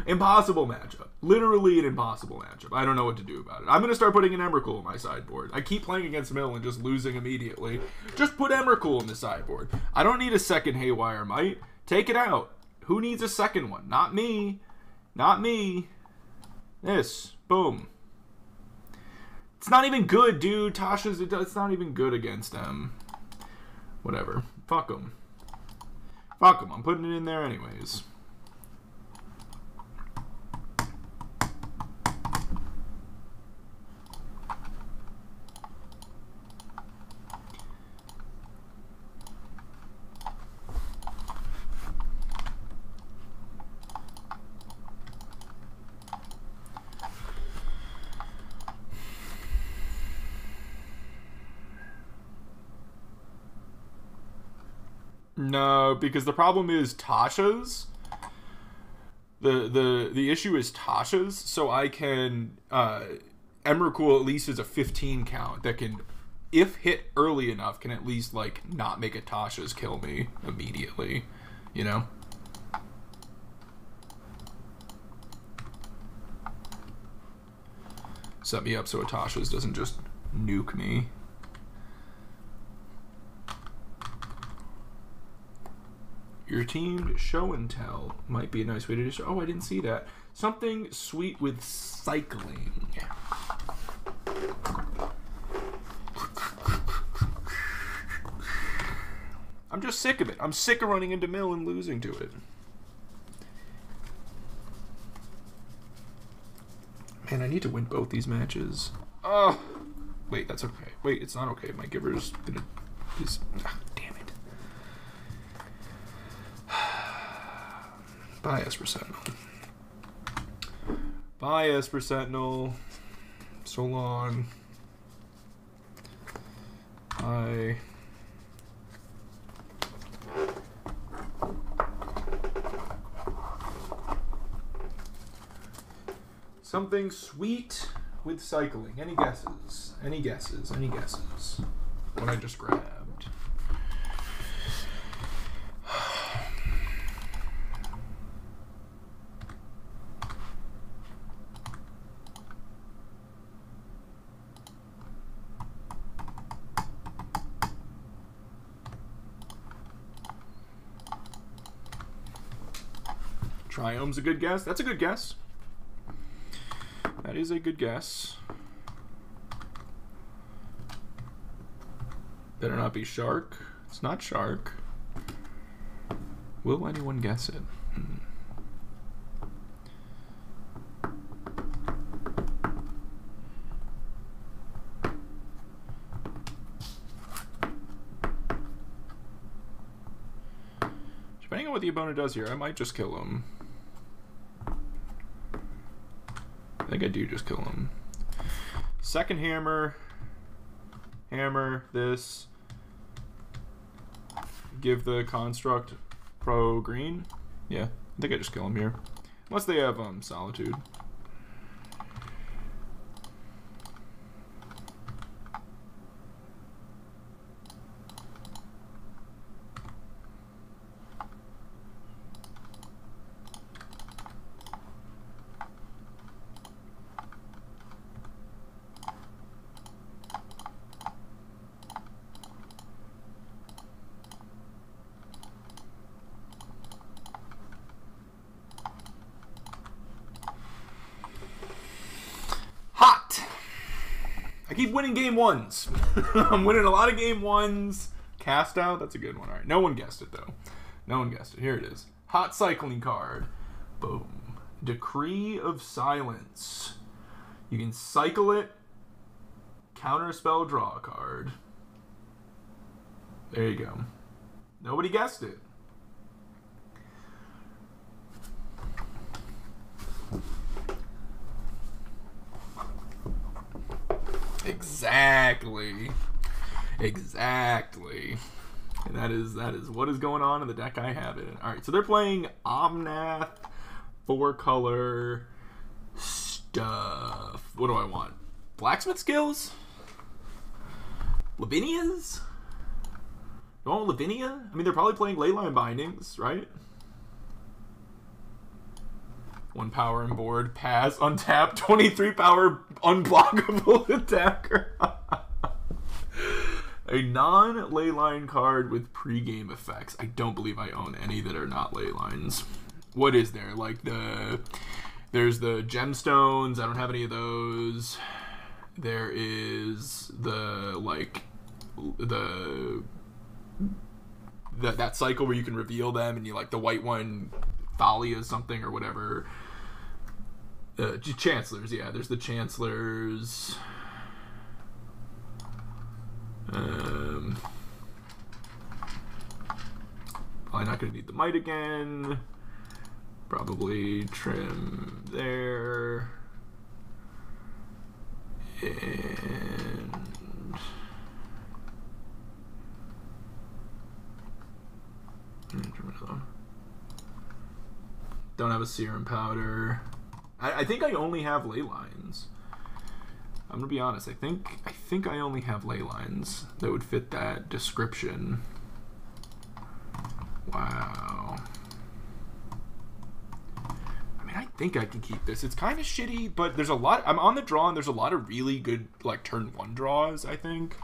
Impossible matchup. Literally an impossible matchup. I don't know what to do about it. I'm going to start putting an Emrakul in my sideboard. I keep playing against Mill and just losing immediately. Just put Emrakul in the sideboard. I don't need a second Haywire Might. Take it out. Who needs a second one? Not me. Not me. This. Boom. It's not even good, dude. Tasha's, it's not even good against them. Whatever. Fuck them. Fuck them. I'm putting it in there anyways. No, because the problem is Tasha's. The issue is Tasha's, so I can Emrakul at least is a 15 count that can, if hit early enough, can at least like not make a Tasha's kill me immediately, you know? Set me up so a Tasha's doesn't just nuke me. Your teamed show and tell might be a nice way to show. Oh, I didn't see that. Something sweet with cycling. I'm just sick of it. I'm sick of running into Mill and losing to it. Man, I need to win both these matches. Oh, wait, that's okay. Wait, it's not okay. My giver's gonna... damn it. Bye, Esper Sentinel. Bye, Esper Sentinel. So long. Bye. Something sweet with cycling. Any guesses? Any guesses? Any guesses? What I just grabbed. Triome's a good guess. That's a good guess. That is a good guess. Better not be Shark. It's not Shark. Will anyone guess it? Depending on what the opponent does here, I might just kill him. I think I do just kill him. Second hammer. Hammer this. Give the construct pro green. Yeah, I think I just kill him here. Unless they have Solitude. I keep winning game ones. I'm winning a lot of game ones. Cast out, that's a good one. All right, no one guessed it though. No one guessed it. Here it is. Hot cycling card. Boom. Decree of Silence. You can cycle it. Counterspell, draw a card. There you go. Nobody guessed it. Exactly. Exactly. And that is what is going on in the deck I have it in. Alright, so they're playing Omnath, 4-color stuff. What do I want? Blacksmith skills? Lavinias? You want Lavinia? I mean, they're probably playing Leyline Bindings, right? 1 power and board, pass, untap, 23 power, unblockable attacker. A non-leyline card with pre-game effects. I don't believe I own any that are not leylines. What is there? Like there's the gemstones. I don't have any of those. There is that cycle where you can reveal them and you like the white one, Thalia something or whatever. Chancellors, yeah. There's the Chancellors. Probably not going to need the Might again. Probably trim there. And Don't have a serum powder. I think I only have ley lines. I'm gonna be honest. I think I only have ley lines that would fit that description. Wow. I mean, I think I can keep this. It's kind of shitty, but there's a lot. I'm on the draw, and there's a lot of really good like turn 1 draws, I think.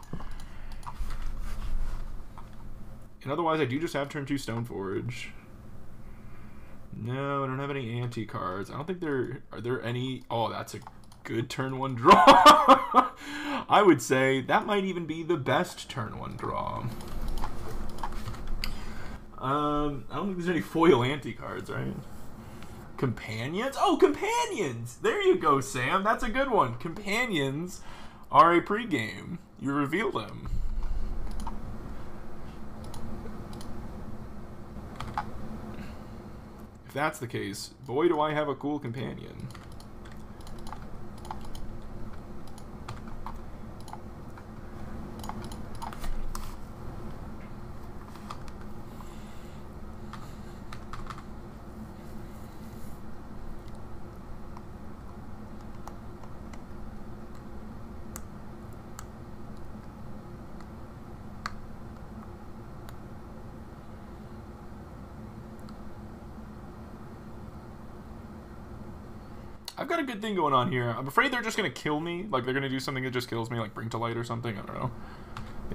And otherwise, I do just have turn 2 Stoneforge. No, I don't have any anti cards. I don't think are there any. Oh, that's a good turn 1 draw. I would say that might even be the best turn 1 draw. I don't think there's any foil anti cards, right? Companions? Oh, companions! There you go, Sam. That's a good one. Companions are a pregame. You reveal them. If that's the case, boy, do I have a cool companion. I've got a good thing going on here. I'm afraid they're just going to kill me. Like, they're going to do something that just kills me, like Bring to Light or something. I don't know.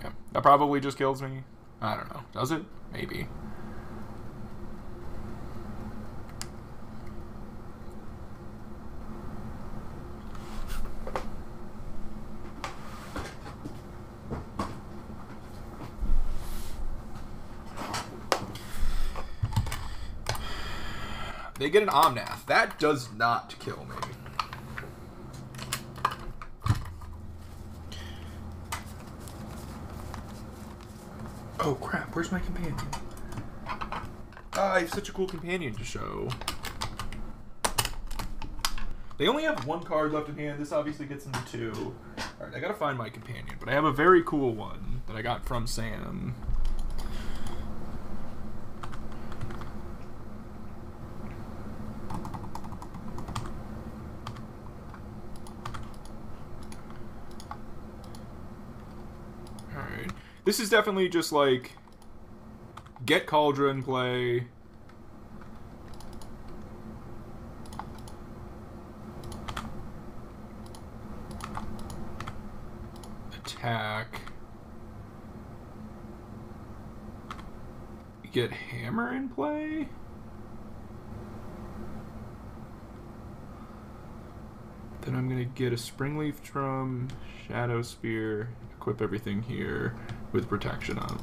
Yeah, that probably just kills me. I don't know. Does it? Maybe. They get an Omnath. That does not kill me. Oh crap, where's my companion? I have such a cool companion to show. They only have 1 card left in hand. This obviously gets into 2. Alright, I gotta find my companion, but I have a very cool one that I got from Sam. This is definitely just like get Cauldron play. Attack. Get Hammer in play. Then I'm gonna get a Springleaf Drum, Shadow Spear, equip everything here with protection on.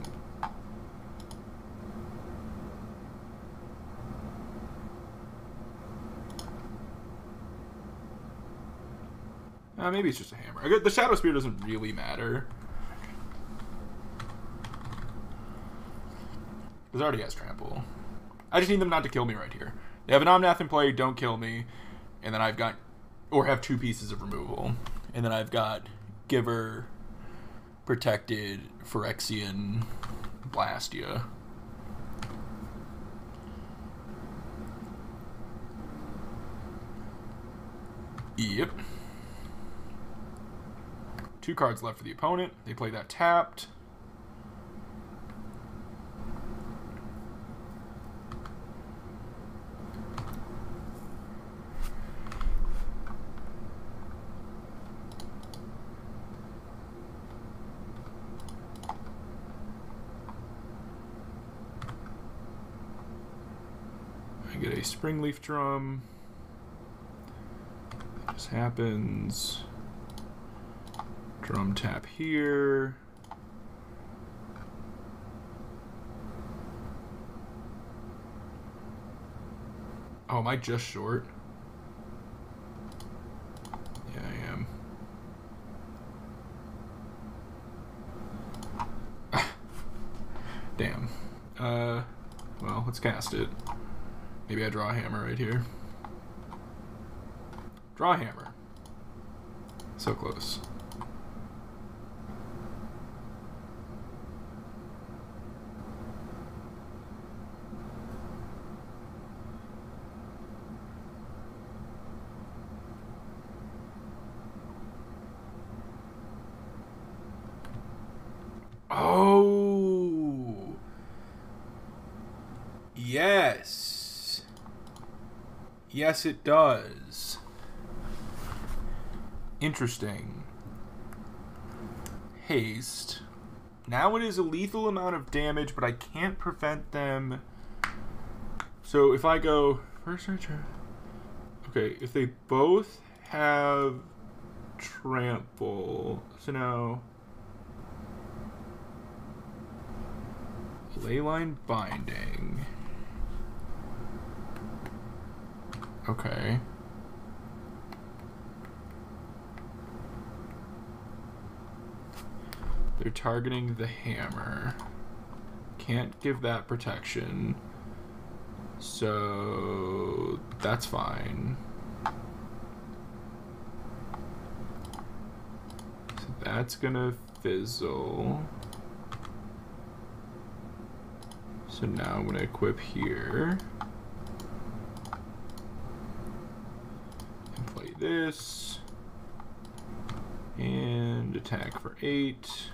Maybe it's just a hammer. The Shadow Spear doesn't really matter. Because it already has trample. I just need them not to kill me right here. They have an Omnath in play, don't kill me. And then I've got, or have 2 pieces of removal. And then I've got Giver, Protected, Phyrexian, Blastia. Yep. 2 cards left for the opponent. They play that tapped. I get a Springleaf Drum. That just happens. Drum tap here. Oh, am I just short? Yeah, I am. Damn. Well, let's cast it. Maybe I draw a hammer right here. Draw a hammer. So close. Oh. Yes. Yes, it does. Interesting. Haste. Now it is a lethal amount of damage, but I can't prevent them. So if I go first searcher. Okay, if they both have trample. So now Leyline Binding. Okay. They're targeting the hammer. Can't give that protection. So that's fine. So that's gonna fizzle. So now I'm gonna equip here. And play this. And attack for 8.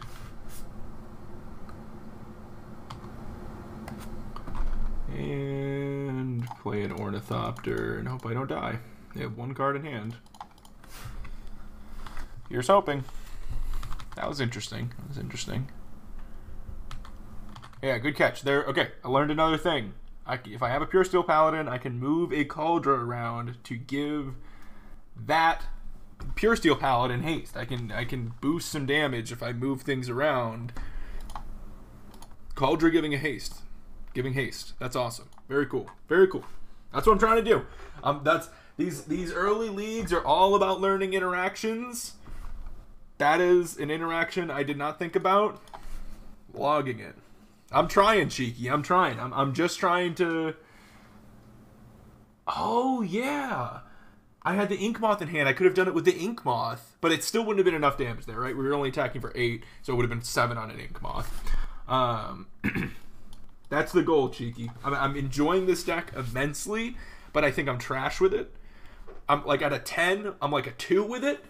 And play an Ornithopter and hope I don't die. They have 1 card in hand. Here's hoping. That was interesting. That was interesting. Yeah, good catch. There. Okay, I learned another thing. If I have a Pure Steel Paladin, I can move a Cauldron around to give that Pure Steel Paladin haste. I can boost some damage if I move things around. Cauldron giving a haste. Giving haste. That's awesome. Very cool. Very cool. That's what I'm trying to do. These early leagues are all about learning interactions. That is an interaction I did not think about. Logging it. I'm trying, Cheeky. I'm trying. I'm just trying to. Oh yeah. I had the Ink Moth in hand. I could have done it with the Ink Moth, but it still wouldn't have been enough damage there, right? We were only attacking for 8, so it would have been 7 on an Ink Moth. That's the goal, Cheeky. I'm enjoying this deck immensely, but I think I'm trash with it. I'm like at a 10. I'm like a 2 with it.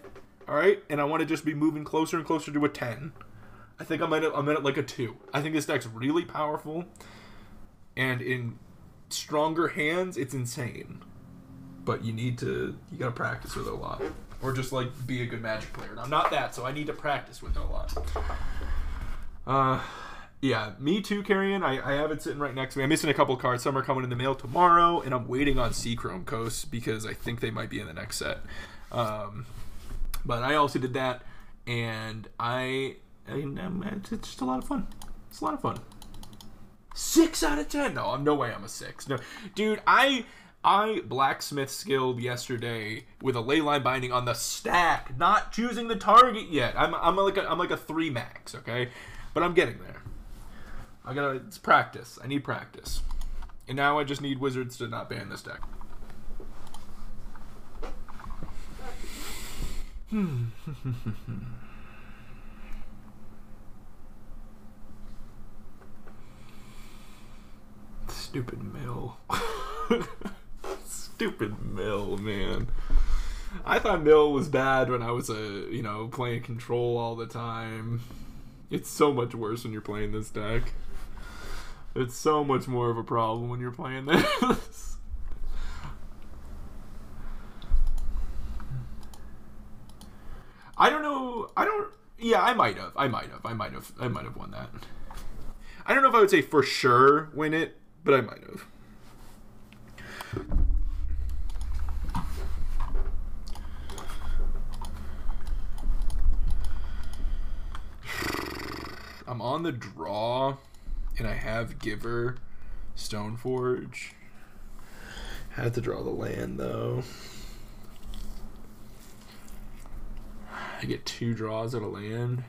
All right, and I want to just be moving closer and closer to a 10. I think I'm at like a 2. I think this deck's really powerful, and in stronger hands, it's insane. But you gotta practice with it a lot, or just like be a good Magic player. And I'm not that, so I need to practice with it a lot. Yeah, me too, Carrion. I have it sitting right next to me. I'm missing a couple cards. Some are coming in the mail tomorrow, and I'm waiting on Seachrome Coast because I think they might be in the next set. But I also did that, and it's just a lot of fun. It's a lot of fun. 6 out of 10. No, no way I'm a 6. No, dude, I blacksmith skilled yesterday with a Leyline Binding on the stack, not choosing the target yet. I'm like a 3 max, okay? But I'm getting there. It's practice. I need practice. And now I just need Wizards to not ban this deck. Stupid mill. Stupid mill, man. I thought mill was bad when I was playing control all the time. It's so much worse when you're playing this deck. It's so much more of a problem when you're playing this. I don't know. Yeah, I might have won that. I don't know if I would say for sure win it, but I might have. I'm on the draw, and I have Giver, Stoneforge. Had to draw the land, though. I get 2 draws at a land.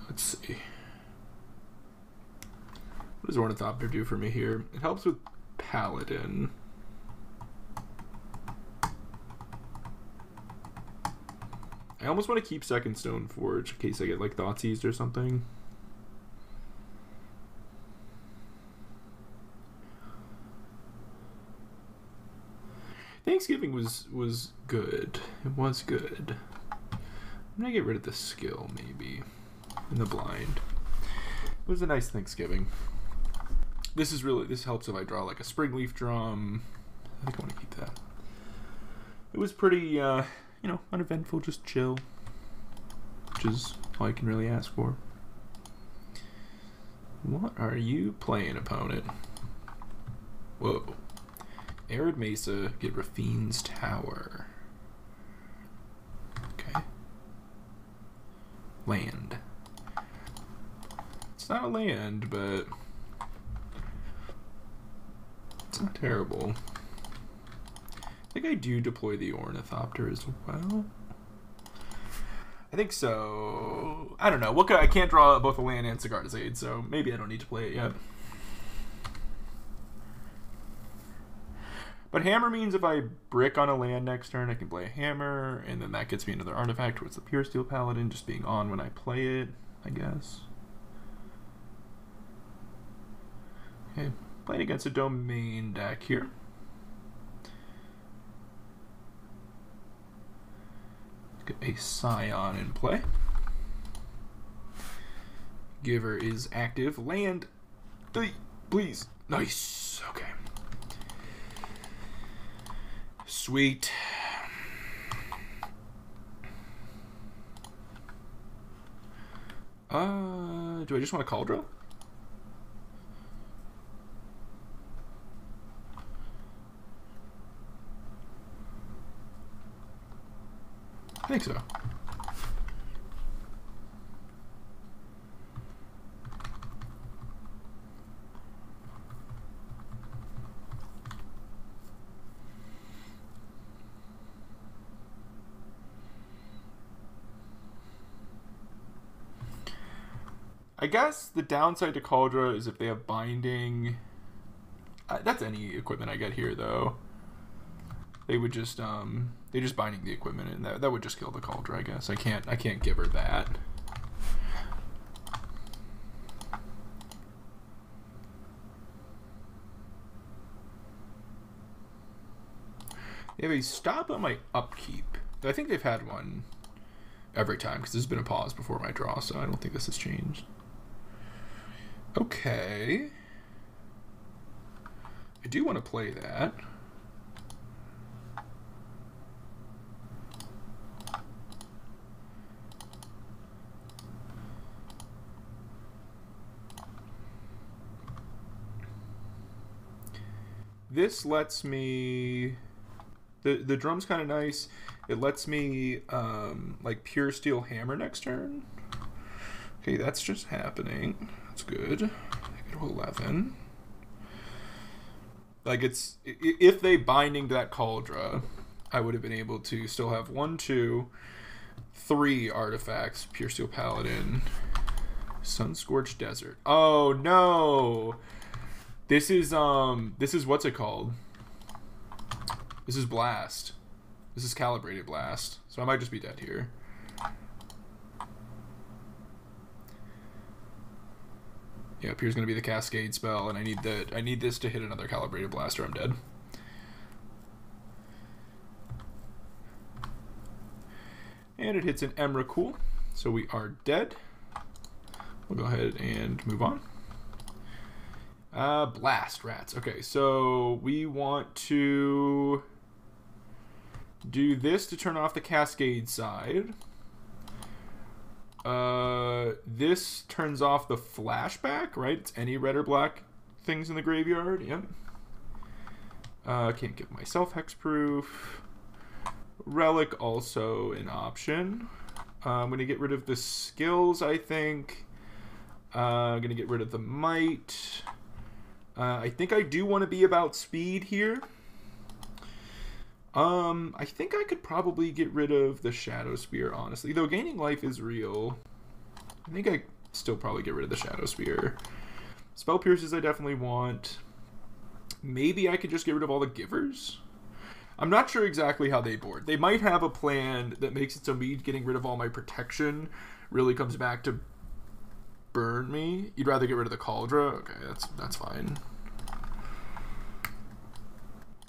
Let's see. What does Ornithopter do for me here? It helps with Paladin. I almost want to keep second Stoneforge in case I get like Thoughtseize or something. Thanksgiving was good. It was good. I'm gonna get rid of the skill, maybe, in the blind. It was a nice Thanksgiving. This helps if I draw like a springleaf drum. I think I want to keep that. It was pretty, uneventful, just chill, which is all I can really ask for. What are you playing, opponent? Whoa. Arid Mesa, get Rafine's Tower. Okay. Land. It's not a land, but it's not terrible. I think I do deploy the Ornithopter as well. I think so. I don't know. I can't draw both a land and Sigarda's Aid, so maybe I don't need to play it yet. But hammer means if I brick on a land next turn, I can play a hammer, and then that gets me another artifact towards the Pure Steel Paladin, just being on when I play it, I guess. Okay, playing against a domain deck here. Get a Scion in play. Giver is active. Land. Please. Nice. Okay. Sweet. Do I just want a Cauldron? I think so. I guess the downside to Cauldron is if they have binding. That's any equipment I get here, though. They would just they just binding the equipment, and that would just kill the Cauldron, I guess. I can't give her that. They have a stop on my upkeep. I think they've had one every time, because there's been a pause before my draw, so I don't think this has changed. Okay. I do want to play that. This lets me... The drum's kind of nice. It lets me, like, Pure Steel Hammer next turn. Okay, that's just happening. That's good. I go to 11. Like, it's... If they binding that Cauldron, I would have been able to still have 1, 2, 3 artifacts. Pure Steel Paladin. Sun-Scorched Desert. Oh, no! This is what's it called? This is Blast. This is Calibrated Blast. So I might just be dead here. Yep, here's gonna be the Cascade spell, and I need this to hit another Calibrated Blast or I'm dead. And it hits an Emrakul, so we are dead. We'll go ahead and move on. Blast Rats. Okay, so we want to do this to turn off the Cascade side. This turns off the flashback, right? It's any red or black things in the graveyard. Yep. Can't give myself hexproof. Relic also an option. I'm going to get rid of the skills, I think. I'm going to get rid of the might. I think I do want to be about speed here. I think I could probably get rid of the Shadow Spear, honestly. Though gaining life is real. I think I still probably get rid of the Shadow Spear. Spell Pierces I definitely want. Maybe I could just get rid of all the Givers. I'm not sure exactly how they board. They might have a plan that makes it so me getting rid of all my protection really comes back to burn me. You'd rather get rid of the Cauldron? Okay, that's fine.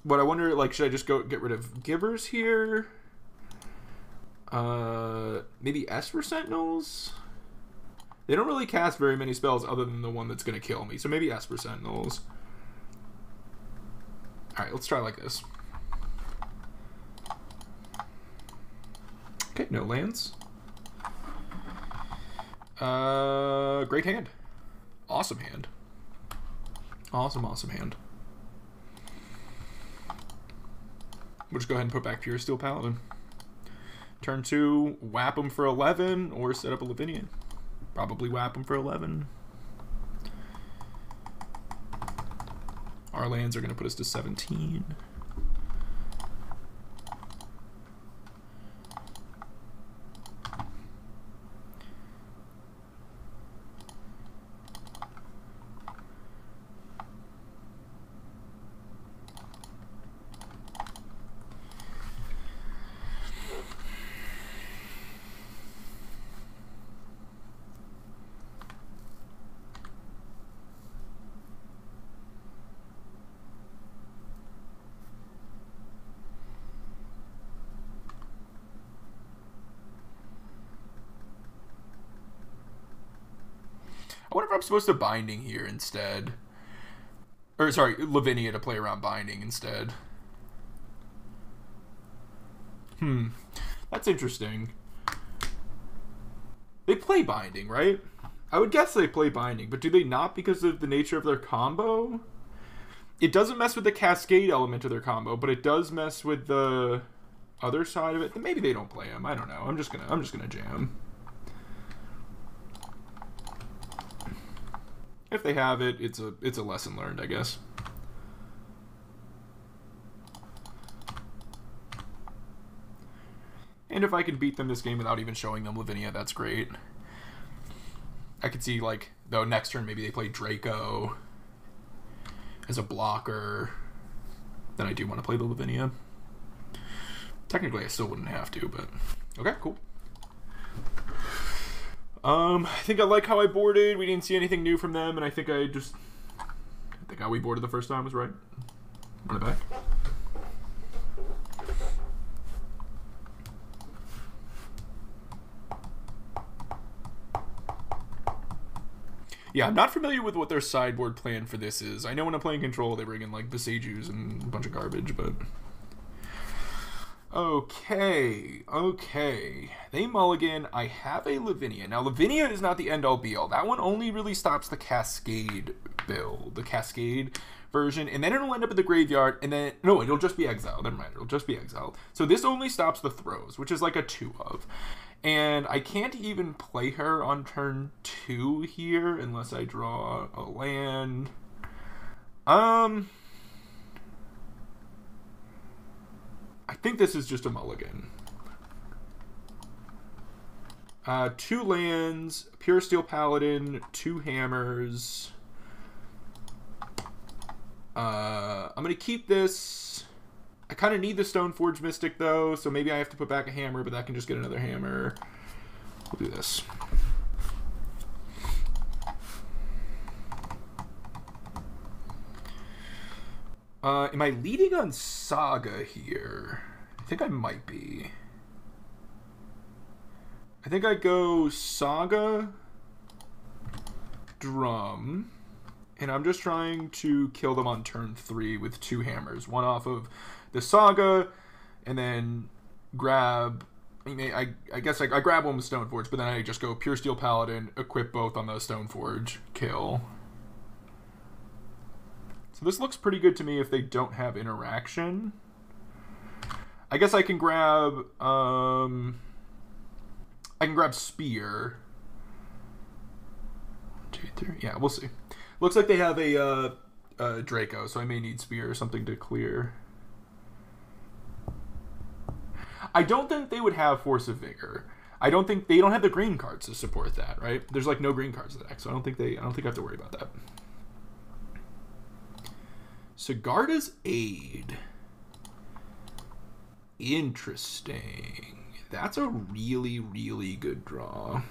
What I wonder, like, should I just go get rid of Givers here? Maybe Esper Sentinels? They don't really cast very many spells other than the one that's going to kill me. So maybe Esper Sentinels. Alright, let's try like this. Okay, no lands. Great hand. Awesome hand. Awesome, awesome hand. We'll just go ahead and put back Pure Steel Paladin. Turn 2, whap him for 11, or set up a Lavinia. Probably whap him for 11. Our lands are going to put us to 17. I wonder if I'm supposed to Binding here instead. Or, sorry, Lavinia to play around Binding instead. That's interesting. They play Binding, right? I would guess they play Binding, but do they not because of the nature of their combo? It doesn't mess with the Cascade element of their combo, but it does mess with the other side of it. Maybe they don't play him. I don't know. I'm just gonna jam. If they have it, it's a lesson learned, I guess. And if I can beat them this game without even showing them Lavinia, that's great. I could see, like, though next turn maybe they play Draco as a blocker. Then I do want to play the Lavinia. Technically, I still wouldn't have to, but okay, cool. I think I like how I boarded. We didn't see anything new from them, and I think how we boarded the first time was right. Run it back. Yeah, I'm not familiar with what their sideboard plan for this is. I know when I'm playing Control, they bring in, like, Besejus and a bunch of garbage, but... Okay. They mulligan. I have a Lavinia. Now, Lavinia is not the end-all be-all. That one only really stops the Cascade build, the Cascade version, and then it'll end up in the graveyard, and then... No, it'll just be exiled. Never mind, it'll just be exiled. So this only stops the throws, which is like a 2-of. And I can't even play her on turn 2 here unless I draw a land. I think this is just a mulligan. 2 lands, Pure Steel Paladin, 2 hammers. I'm going to keep this. I kind of need the Stoneforge Mystic, though, so maybe I have to put back a hammer, but that can just get another hammer. We'll do this. Am I leading on Saga here? I think I might be. I think I go Saga, Drum, and I'm just trying to kill them on turn 3 with 2 hammers. One off of the Saga, and then grab... I guess I grab one with Stoneforge, but then I just go Pure Steel Paladin, equip both on the Stoneforge, kill. So this looks pretty good to me if they don't have interaction. I guess I can grab Spear. 1, 2, 3. Yeah, we'll see. Looks like they have a Draco, so I may need Spear or something to clear. I don't think they would have Force of Vigor. I don't think they don't have the green cards to support that, right? There's like no green cards in the deck, so I don't think I have to worry about that. Sigarda's Aid. Interesting. That's a really, really good draw.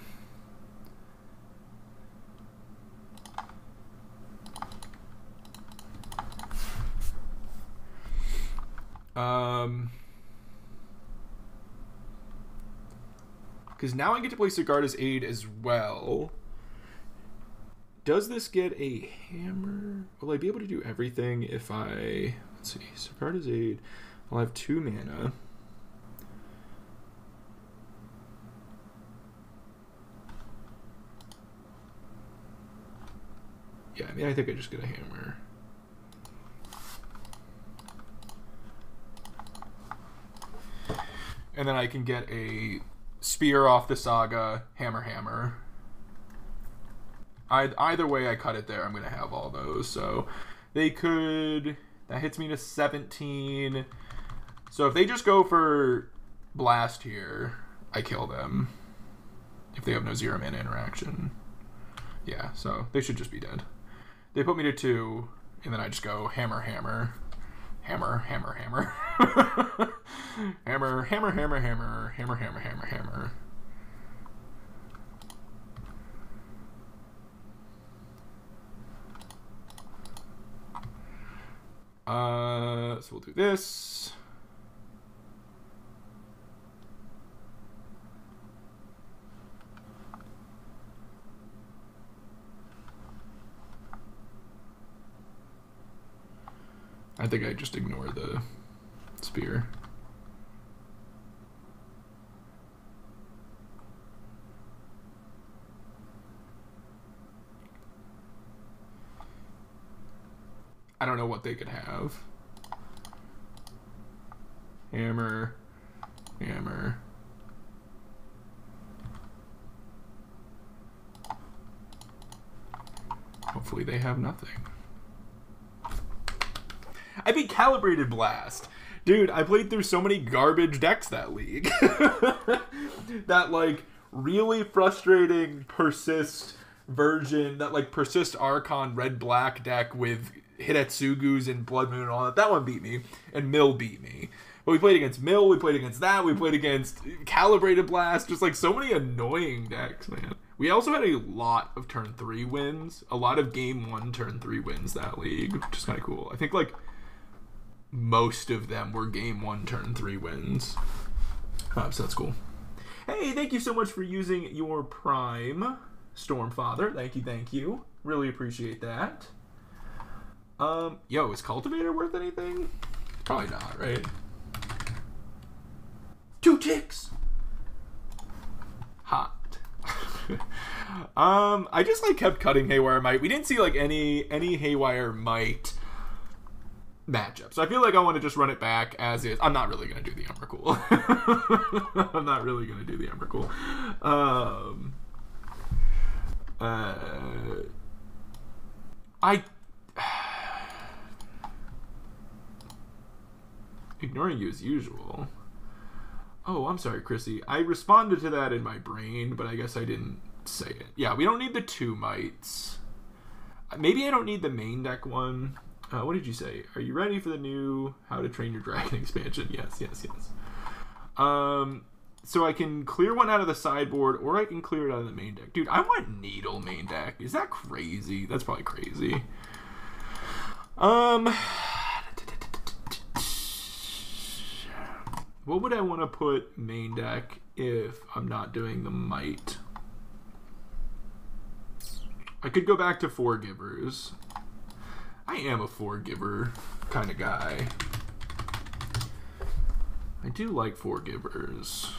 Because now I get to play Sigarda's Aid as well. Does this get a hammer? Will I be able to do everything if I... Let's see. Sigarda's Aid. I'll have 2 mana. Yeah, I mean, I think I just get a hammer. And then I can get a spear off the Saga, hammer. Either way I cut it there, I'm going to have all those. So they could... That hits me to 17. So if they just go for blast here, I kill them. If they have no 0 mana interaction. Yeah, so they should just be dead. They put me to 2, and then I just go hammer. Hammer. Hammer. So we'll do this. I think I just ignore the spear. I don't know what they could have. Hammer. Hopefully they have nothing. I beat Calibrated Blast. Dude, I played through so many garbage decks that league. That, like, really frustrating Persist version, that, like, Persist Archon red-black deck with Hidetsugus and Blood Moon and all that. That one beat me, and Mill beat me. But we played against Mill, we played against that, we played against Calibrated Blast, just, like, so many annoying decks, man. We also had a lot of turn 3 wins, a lot of game 1 turn 3 wins that league, which is kind of cool. I think, like, most of them were game 1 turn 3 wins. So that's cool. Hey, thank you so much for using your Prime, Stormfather. Thank you. Really appreciate that. Yo, is Cultivator worth anything? Probably not, right? 2 ticks! Hot. I just, like, kept cutting Haywire Might. We didn't see, like, any Haywire Might matchup. So I feel like I want to just run it back as is. I'm not really going to do the Emrakul. I'm not really going to do the Emrakul. Ignoring you as usual. Oh, I'm sorry, Chrissy. I responded to that in my brain, but I guess I didn't say it. Yeah, we don't need the 2 mites. Maybe I don't need the main deck one. What did you say? Are you ready for the new How to Train Your Dragon expansion? Yes. So I can clear one out of the sideboard, or I can clear it out of the main deck. Dude, I want Needle main deck. Is that crazy? That's probably crazy. What would I want to put main deck if I'm not doing the Might? I could go back to Forgivers. I am a Forgiver kind of guy. I do like Forgivers.